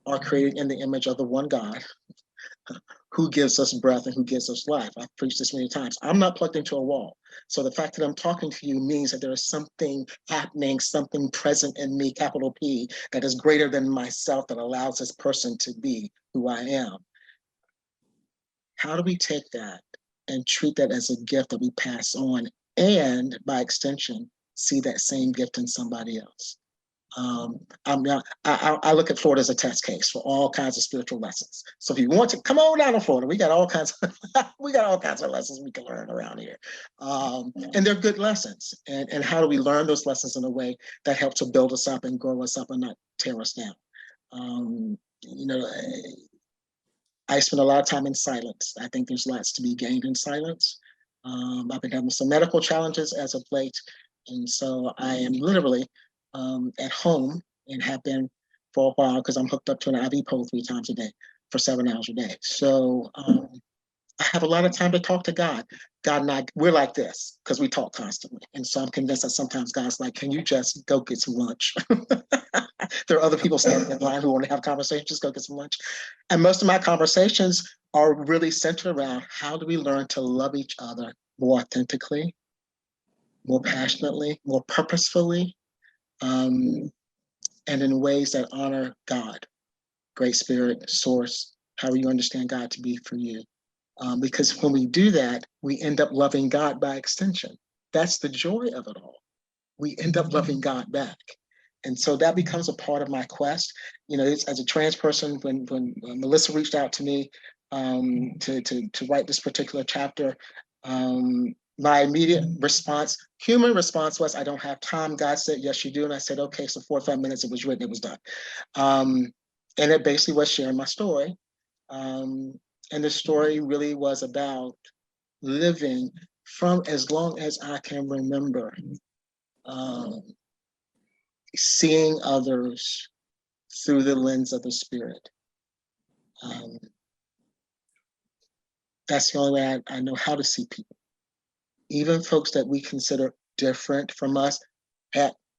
are created in the image of the one God who gives us breath and who gives us life. I've preached this many times. I'm not plugged into a wall. So the fact that I'm talking to you means that there is something happening, something present in me, capital P, that is greater than myself, that allows this person to be who I am. How do we take that and treat that as a gift that we pass on, and by extension, see that same gift in somebody else? I look at Florida as a test case for all kinds of spiritual lessons. So if you want to come on down to Florida, we got all kinds of lessons we can learn around here, and they're good lessons. And how do we learn those lessons in a way that helps to build us up and grow us up and not tear us down? You know, I spend a lot of time in silence. I think there's lots to be gained in silence. I've been having some medical challenges as of late, and so I am literally at home and have been for a while because I'm hooked up to an IV pole 3 times a day for 7 hours a day. So I have a lot of time to talk to God. God and I, we're like this because we talk constantly. And so I'm convinced that sometimes God's like, can you just go get some lunch? There are other people standing in line who want to have conversations, just go get some lunch. And most of my conversations are really centered around how do we learn to love each other more authentically, more passionately, more purposefully, and in ways that honor God, Great Spirit, Source, however you understand God to be for you. Because when we do that, we end up loving God by extension. That's the joy of it all. We end up loving God back. And so that becomes a part of my quest. You know, as a trans person, when Melissa reached out to me to write this particular chapter, my immediate response, human response was, I don't have time. God said, yes, you do. And I said, okay, so 4 or 5 minutes, it was written, it was done. And it basically was sharing my story. And the story really was about living from as long as I can remember, seeing others through the lens of the Spirit. That's the only way I know how to see people. Even folks that we consider different from us,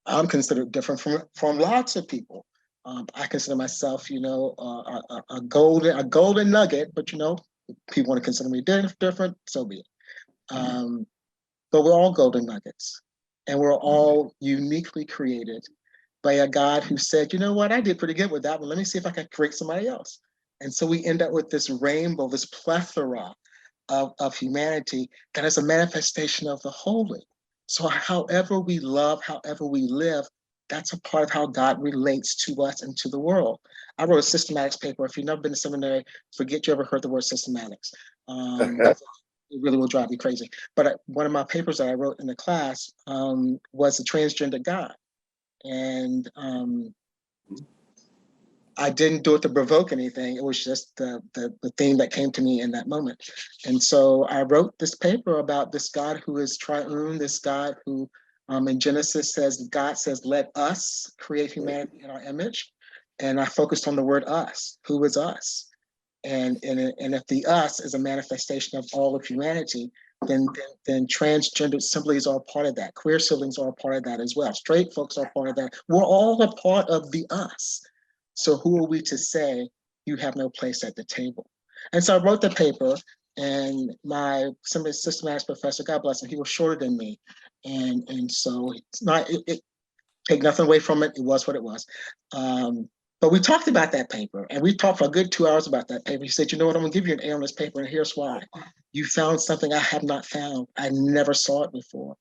I'm considered different from lots of people. I consider myself, you know, a golden nugget, but you know, people want to consider me different, so be it. But we're all golden nuggets, and we're all uniquely created by a God who said, you know what, I did pretty good with that one. Let me see if I can create somebody else. And so we end up with this rainbow, this plethora of humanity that is a manifestation of the holy. So however we love, however we live, that's a part of how God relates to us and to the world. I wrote a systematics paper. If you've never been to seminary, forget you ever heard the word systematics. It really will drive you crazy. But one of my papers that I wrote in the class was the transgender God. And I didn't do it to provoke anything. It was just the theme that came to me in that moment. And so I wrote this paper about this God who is triune, this God who in Genesis says, God says, let us create humanity in our image. And I focused on the word us, who is us? And if the us is a manifestation of all of humanity, then transgender siblings are a part of that. Queer siblings are a part of that as well. Straight folks are a part of that. We're all a part of the us. So who are we to say you have no place at the table? And so I wrote the paper, and my systematics professor, God bless him, he was shorter than me. And so it's not, it take nothing away from it. It was what it was. But we talked about that paper, and we talked for a good 2 hours about that paper. He said, you know what, I'm gonna give you an A on this paper, and here's why. You found something I have not found. I never saw it before.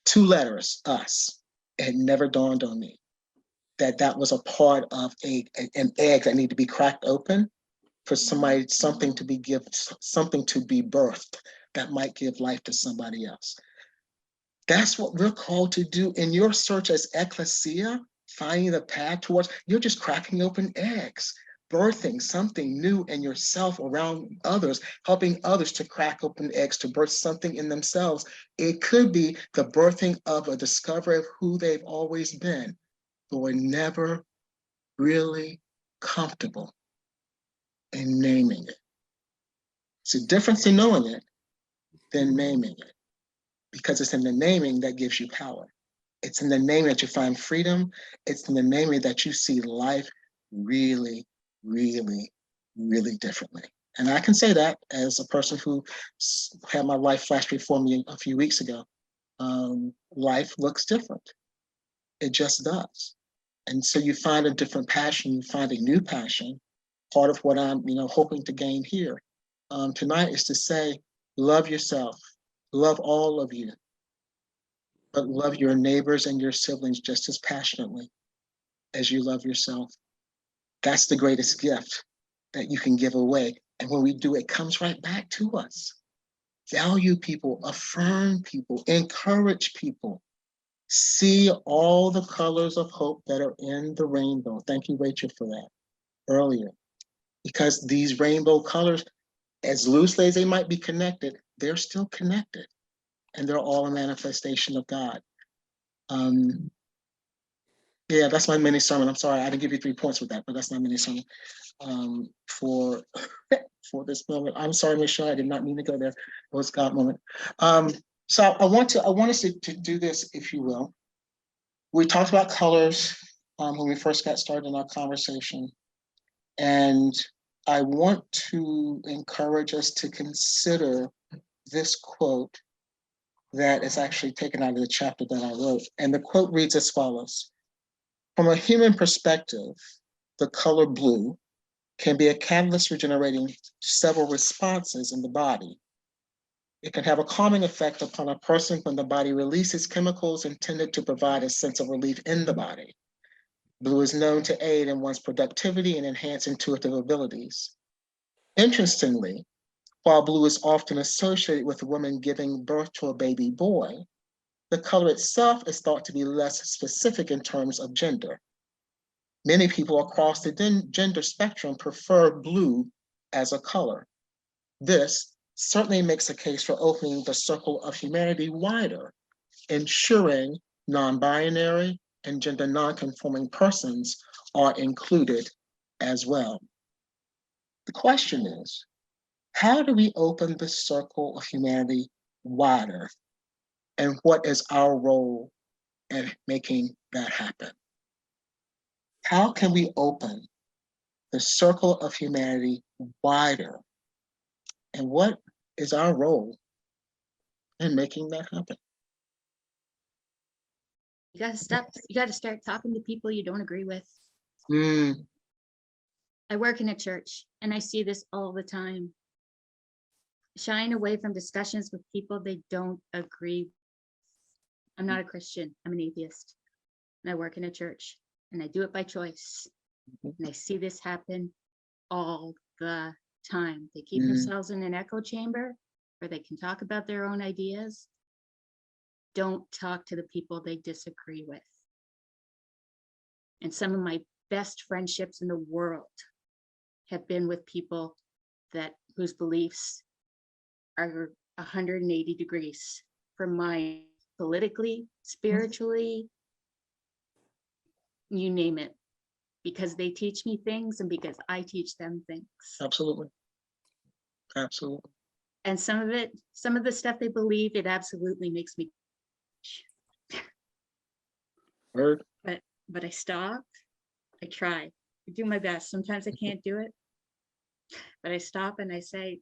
2 letters, us. It never dawned on me that was a part of an egg that needed to be cracked open for something to be birthed that might give life to somebody else. That's what we're called to do in your search as ecclesia, finding the path towards, you're just cracking open eggs, birthing something new in yourself around others, helping others to crack open eggs, to birth something in themselves. It could be the birthing of a discovery of who they've always been, but we're never really comfortable in naming it. It's a difference in knowing it than naming it, because it's in the naming that gives you power. It's in the naming that you find freedom. It's in the naming that you see life really, really, really differently. And I can say that as a person who had my life flash before me a few weeks ago. Life looks different. It just does. And so you find a different passion, you find a new passion. Part of what I'm, hoping to gain here tonight is to say, love yourself, love all of you, but love your neighbors and your siblings just as passionately as you love yourself. That's the greatest gift that you can give away. And when we do, it comes right back to us. Value people, affirm people, encourage people. See all the colors of hope that are in the rainbow. Thank you, Rachel, for that earlier. Because these rainbow colors, as loosely as they might be connected, they're still connected. And they're all a manifestation of God. Yeah, that's my mini sermon. I'm sorry, I didn't give you 3 points with that, but that's my mini sermon for this moment. I'm sorry, Michelle, I did not mean to go there. It was God moment. So I want us to do this, if you will. We talked about colors when we first got started in our conversation, and I want to encourage us to consider this quote that is actually taken out of the chapter that I wrote. And the quote reads as follows: "From a human perspective, the color blue can be a catalyst for generating several responses in the body. It can have a calming effect upon a person when the body releases chemicals intended to provide a sense of relief in the body. Blue is known to aid in one's productivity and enhance intuitive abilities. Interestingly, while blue is often associated with a woman giving birth to a baby boy, the color itself is thought to be less specific in terms of gender. Many people across the gender spectrum prefer blue as a color. This certainly makes a case for opening the circle of humanity wider, ensuring non-binary and gender non-conforming persons are included as well. The question is, how do we open the circle of humanity wider? And what is our role in making that happen? How can we open the circle of humanity wider? And what is our role in making that happen? You gotta start talking to people you don't agree with. I work in a church and I see this all the time. Shying away from discussions with people they don't agree with. I'm not a Christian, I'm an atheist. And I work in a church and I do it by choice. And I see this happen all the time. They keep themselves in an echo chamber where they can talk about their own ideas. Don't talk to the people they disagree with. And some of my best friendships in the world have been with people whose beliefs are 180 degrees from mine, politically, spiritually, you name it, because they teach me things and because I teach them things. Absolutely. Absolutely. And some of the stuff they believe, it absolutely makes me Word. But I stop, I try, I do my best. Sometimes I can't do it, but I stop and I say,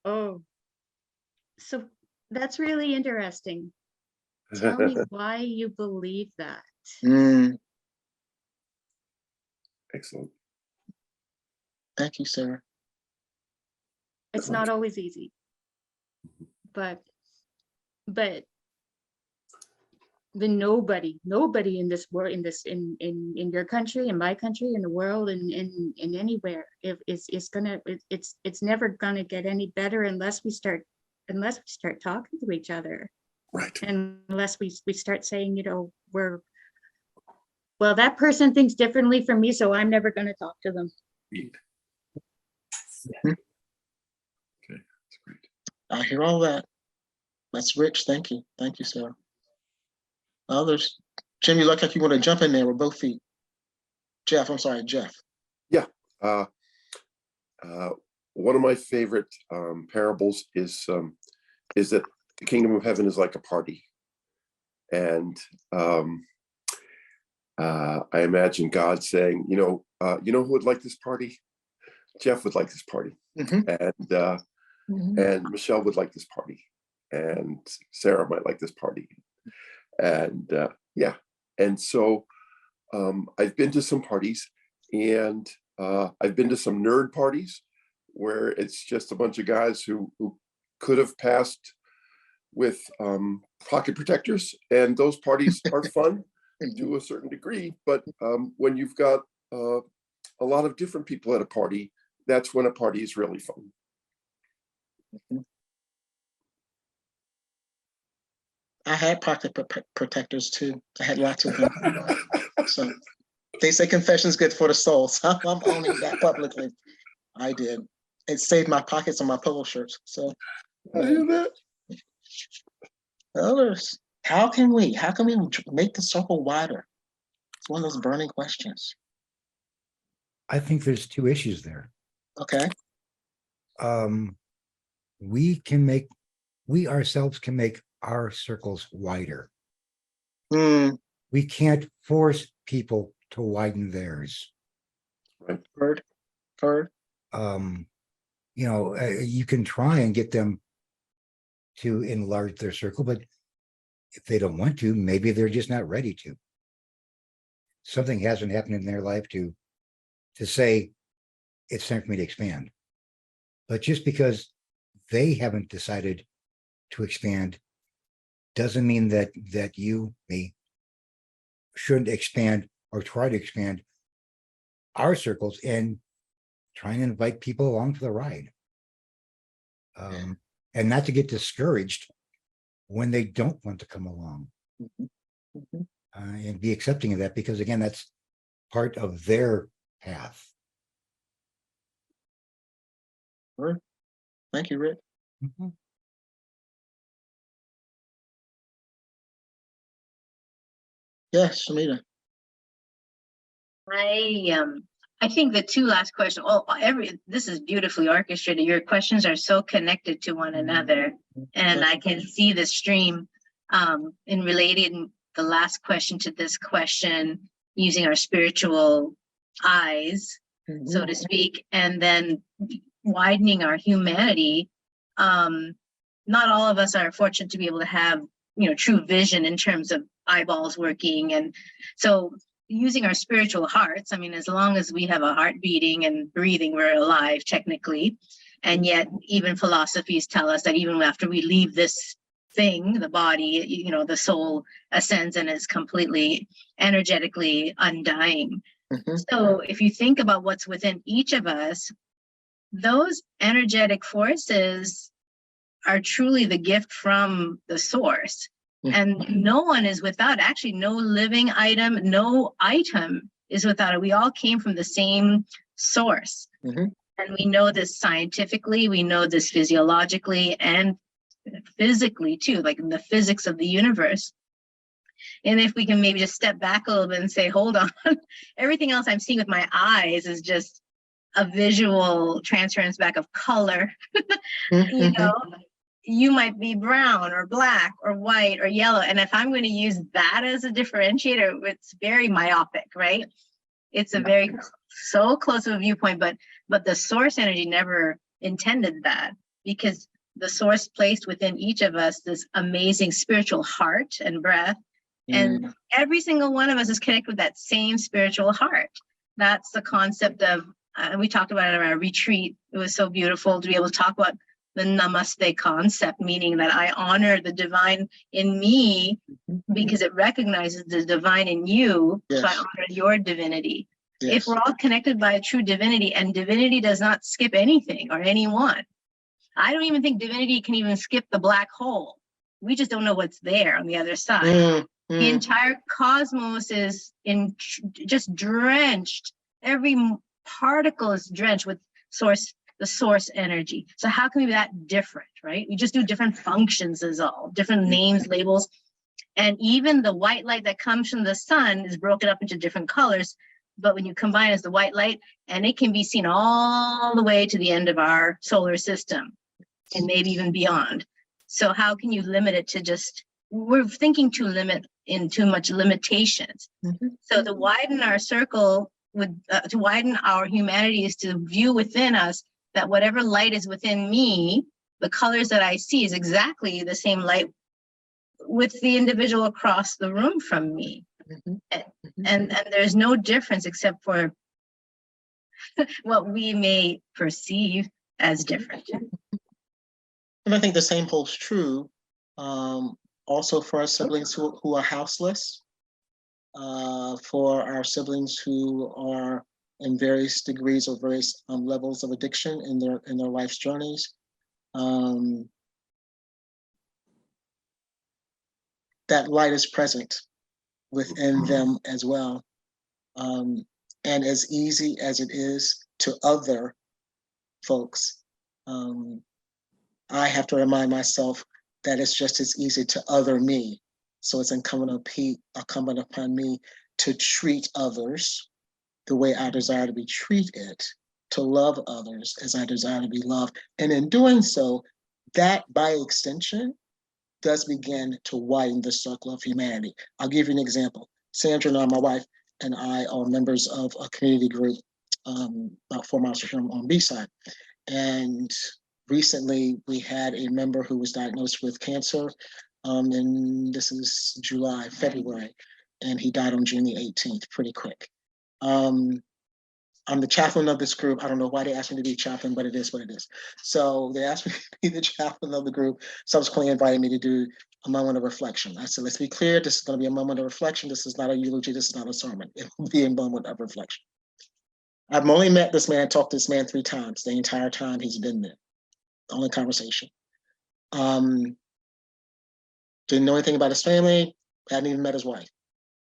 oh, so that's really interesting. Tell me why you believe that. Excellent. Thank you, Sarah. It's not always easy, but the nobody in this world, in your country, in my country, in the world, in anywhere, it's never gonna get any better unless we start talking to each other. Right. And unless we start saying, well, that person thinks differently from me, so I'm never gonna talk to them. Okay, that's great. I hear all that. That's rich. Thank you. Thank you, Sarah. Others? Jim, you look like you want to jump in there with both feet. Jeff, I'm sorry, Jeff. Yeah. One of my favorite parables is that the kingdom of heaven is like a party. And I imagine God saying, who would like this party? Jeff would like this party. And Michelle would like this party. And Sarah might like this party. And and so I've been to some parties, and I've been to some nerd parties where it's just a bunch of guys who could have passed with pocket protectors, and those parties are fun to a certain degree. But when you've got a lot of different people at a party, that's when a party is really fun. I had pocket protectors too. I had lots of them. So they say confession's good for the soul. So I'm owning that publicly. I did. It saved my pockets on my polo shirts. So I hear that. others, how can we make the circle wider? It's one of those burning questions. I think there's two issues there. Okay. We ourselves can make our circles wider. Hmm. We can't force people to widen theirs. Right. Heard. You can try and get them to enlarge their circle, but if they don't want to, maybe they're just not ready to. Something hasn't happened in their life to say it's time for me to expand. But just because they haven't decided to expand doesn't mean that me, shouldn't expand or try to expand our circles and try and invite people along for the ride. And not to get discouraged when they don't want to come along. And be accepting of that, because again, that's part of their path. Thank you, Rick. Yes, Shamita. I think the two last questions, this is beautifully orchestrated. Your questions are so connected to one another, and I can see the stream in relating the last question to this question using our spiritual eyes, so to speak, and then widening our humanity. Not all of us are fortunate to be able to have, true vision in terms of eyeballs working, and so using our spiritual hearts. I mean, as long as we have a heart beating and breathing, we're alive technically. And yet even philosophies tell us that even after we leave this thing, the body, the soul ascends and is completely energetically undying. So if you think about what's within each of us, those energetic forces are truly the gift from the source. And no one is without, actually no living item, no item is without it. We all came from the same source. And we know this scientifically, we know this physiologically and physically too, like in the physics of the universe. And if we can maybe just step back a little bit and say, hold on, everything else I'm seeing with my eyes is just a visual transference back of color. You might be brown or black or white or yellow. And if I'm going to use that as a differentiator, it's very myopic, right? It's a very so close of a viewpoint, but the source energy never intended that, because the source placed within each of us this amazing spiritual heart and breath. And every single one of us is connected with that same spiritual heart. That's the concept of, we talked about it at our retreat. It was so beautiful to be able to talk about the namaste concept, meaning that I honor the divine in me because it recognizes the divine in you. So I honor your divinity. If we're all connected by a true divinity, and divinity does not skip anything or anyone. I don't even think divinity can even skip the black hole. We just don't know what's there on the other side. The entire cosmos is just drenched. Every particle is drenched with the source energy. So how can we be that different, right? We just do different functions as all, different names, labels. And even the white light that comes from the sun is broken up into different colors. But when you combine as the white light, and it can be seen all the way to the end of our solar system and maybe even beyond. So how can you limit it to just, we're thinking to limit in too much limitations. So to widen our circle, to widen our humanity is to view within us that whatever light is within me, the colors that I see is exactly the same light with the individual across the room from me. And there's no difference except for what we may perceive as different. And I think the same holds true Also for our siblings who are houseless, for our siblings who are in various degrees or various levels of addiction in their life's journeys. That light is present within them as well. And as easy as it is to other folks, I have to remind myself that it's just as easy to other me. So it's incumbent upon me to treat others the way I desire to be treated, to love others as I desire to be loved. And in doing so, that by extension does begin to widen the circle of humanity. I'll give you an example. Sandra and I, my wife, and I are members of a community group about 4 miles from here on B-side. And recently we had a member who was diagnosed with cancer, and this is February, and he died on June the 18th, pretty quick. I'm the chaplain of this group. I don't know why they asked me to be chaplain, but it is what it is. So they asked me to be the chaplain of the group, subsequently invited me to do a moment of reflection. I said, let's be clear, this is going to be a moment of reflection. This is not a eulogy. This is not a sermon. It will be a moment of reflection. I've only met this man, talked to this man 3 times, the entire time he's been there. Only conversation. Didn't know anything about his family, hadn't even met his wife.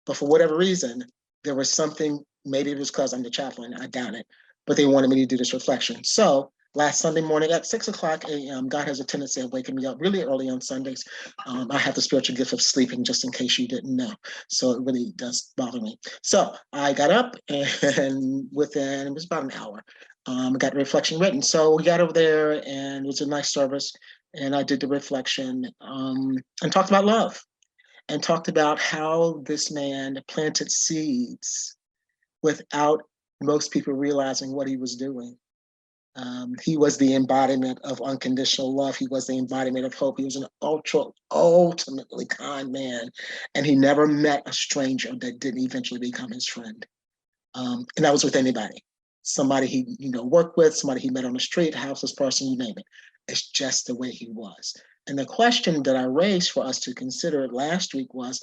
But for whatever reason, there was something, maybe it was because I'm the chaplain, I doubt it, but they wanted me to do this reflection. So last Sunday morning at 6:00 a.m., God has a tendency of waking me up really early on Sundays. I have the spiritual gift of sleeping, just in case you didn't know. So it really does bother me. So I got up, and within, it was about an hour, I got the reflection written. So we got over there, and it was a nice service, and I did the reflection and talked about love, and talked about how this man planted seeds without most people realizing what he was doing. He was the embodiment of unconditional love. He was the embodiment of hope. He was an ultimately kind man. And he never met a stranger that didn't eventually become his friend. And that was with anybody. Somebody he worked with, somebody he met on the street, houseless person, you name it. It's just the way he was. And the question that I raised for us to consider last week was,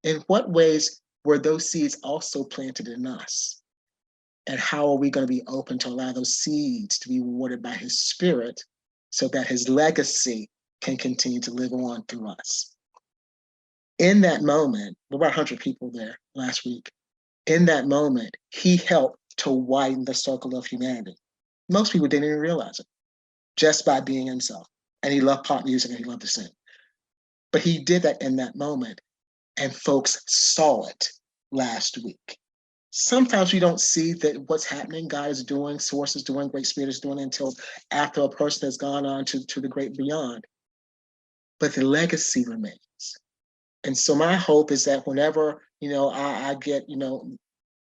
in what ways were those seeds also planted in us? And how are we going to be open to allow those seeds to be watered by his spirit so that his legacy can continue to live on through us? In that moment, there were about 100 people there last week. In that moment, he helped to widen the circle of humanity. Most people didn't even realize it, just by being himself. And he loved pop music and he loved to sing. But he did that in that moment, and folks saw it last week. Sometimes we don't see that what's happening, God is doing, Source is doing, Great Spirit is doing, until after a person has gone on to the great beyond. But the legacy remains. And so my hope is that whenever, I get,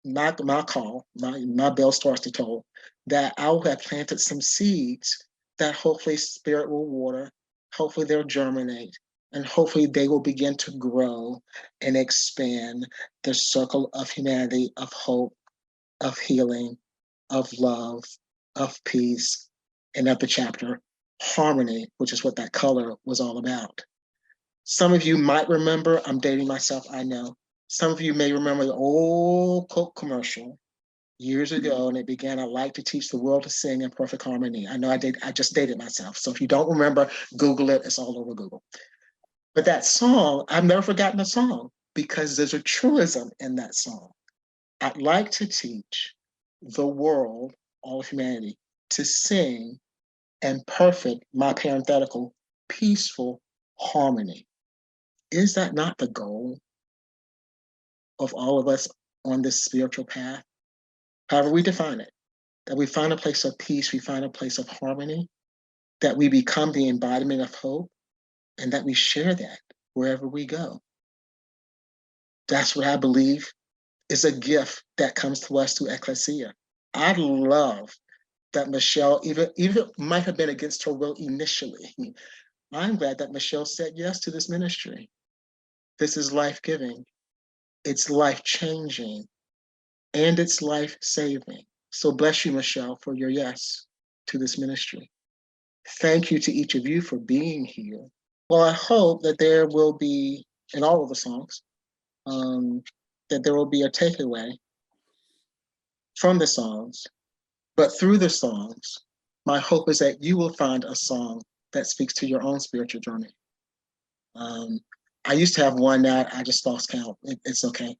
my call, my bell starts to toll, that I will have planted some seeds that hopefully Spirit will water, hopefully they'll germinate, and hopefully they will begin to grow and expand the circle of humanity, of hope, of healing, of love, of peace, and of the chapter harmony, which is what that color was all about. Some of you might remember, I'm dating myself, I know. Some of you may remember the old Coke commercial years ago, and it began, "I like to teach the world to sing in perfect harmony." I know I just dated myself. So if you don't remember, Google it, it's all over Google. But that song, I've never forgotten the song, because there's a truism in that song. I'd like to teach the world, all of humanity, to sing in perfect, my parenthetical, peaceful harmony. Is that not the goal of all of us on this spiritual path? However we define it, that we find a place of peace, we find a place of harmony, that we become the embodiment of hope, and that we share that wherever we go. That's what I believe is a gift that comes to us through Ecclesia. I love that Michelle, even it might have been against her will initially, I'm glad that Michelle said yes to this ministry. This is life-giving, it's life-changing, and it's life-saving. So bless you, Michelle, for your yes to this ministry. Thank you to each of you for being here. Well, I hope that there will be, in all of the songs, that there will be a takeaway from the songs, but through the songs, my hope is that you will find a song that speaks to your own spiritual journey. I used to have one that I just lost count. It's okay.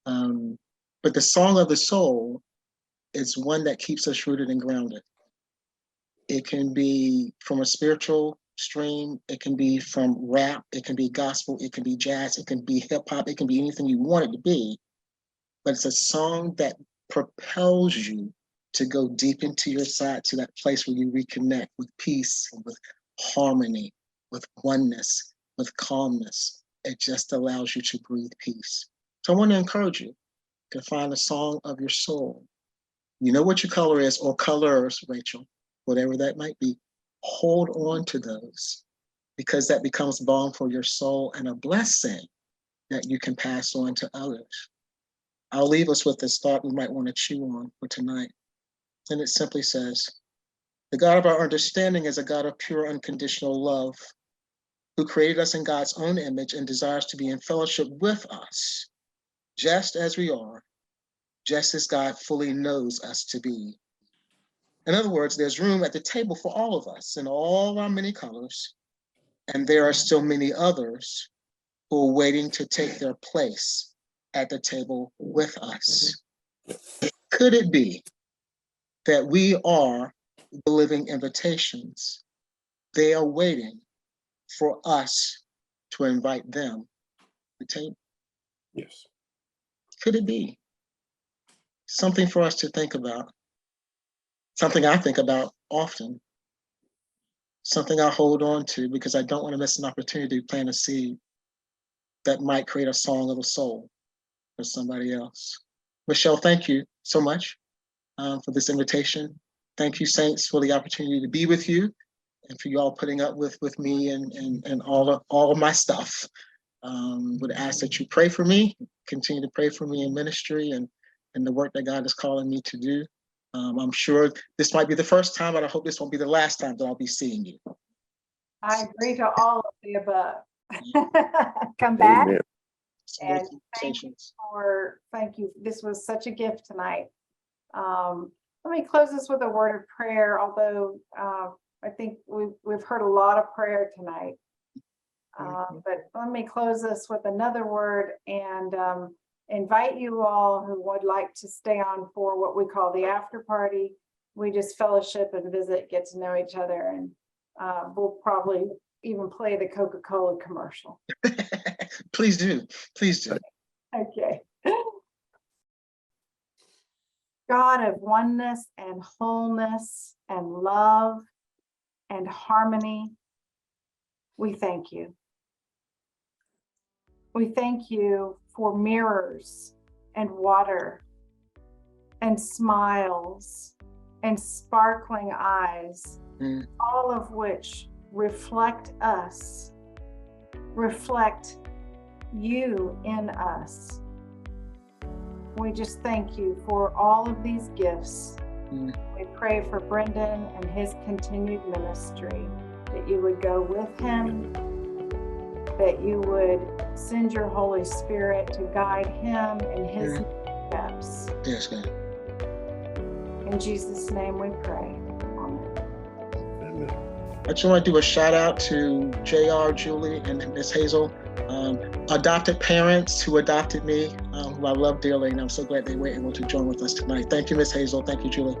But the song of the soul is one that keeps us rooted and grounded. It can be from a spiritual stream. It can be from rap. It can be gospel. It can be jazz. It can be hip hop. It can be anything you want it to be. But it's a song that propels you to go deep into your side, to that place where you reconnect with peace, with harmony, with oneness, with calmness. It just allows you to breathe peace. So I want to encourage you to find a song of your soul. You know what your color is, or colors, Rachel, whatever that might be. Hold on to those, because that becomes balm for your soul and a blessing that you can pass on to others. I'll leave us with this thought we might want to chew on for tonight. And it simply says, the God of our understanding is a God of pure, unconditional love, who created us in God's own image and desires to be in fellowship with us, just as we are, just as God fully knows us to be. In other words, there's room at the table for all of us in all our many colors, and there are still many others who are waiting to take their place at the table with us. Could it be that we are the living invitations? They are waiting for us to invite them to the table. Yes. Could it be? Something for us to think about. Something I think about often. Something I hold on to because I don't want to miss an opportunity to plant a seed that might create a song of the soul for somebody else. Michelle, thank you so much for this invitation. Thank you, Saints, for the opportunity to be with you and for you all putting up with me and all of my stuff. Would ask that you pray for me, continue to pray for me in ministry and the work that God is calling me to do. I'm sure this might be the first time, but I hope this won't be the last time that I'll be seeing you. I agree to all of the above. Come back. Amen. And thank you. This was such a gift tonight. Let me close this with a word of prayer, although I think we've heard a lot of prayer tonight. But let me close this with another word and invite you all who would like to stay on for what we call the after party. We just fellowship and visit, get to know each other, and we'll probably even play the Coca-Cola commercial. Please do. Please do. Okay. God of oneness and wholeness and love and harmony, we thank you. We thank you for mirrors and water and smiles and sparkling eyes, all of which reflect us, reflect you in us. We just thank you for all of these gifts. We pray for Brendan and his continued ministry, that you would go with him, that you would send your Holy Spirit to guide him in his steps. Yes, God. In Jesus' name we pray. Amen. I just want to do a shout out to JR, Julie, and Miss Hazel, adopted parents who adopted me, who I love dearly, and I'm so glad they were able to join with us tonight. Thank you, Miss Hazel. Thank you, Julie.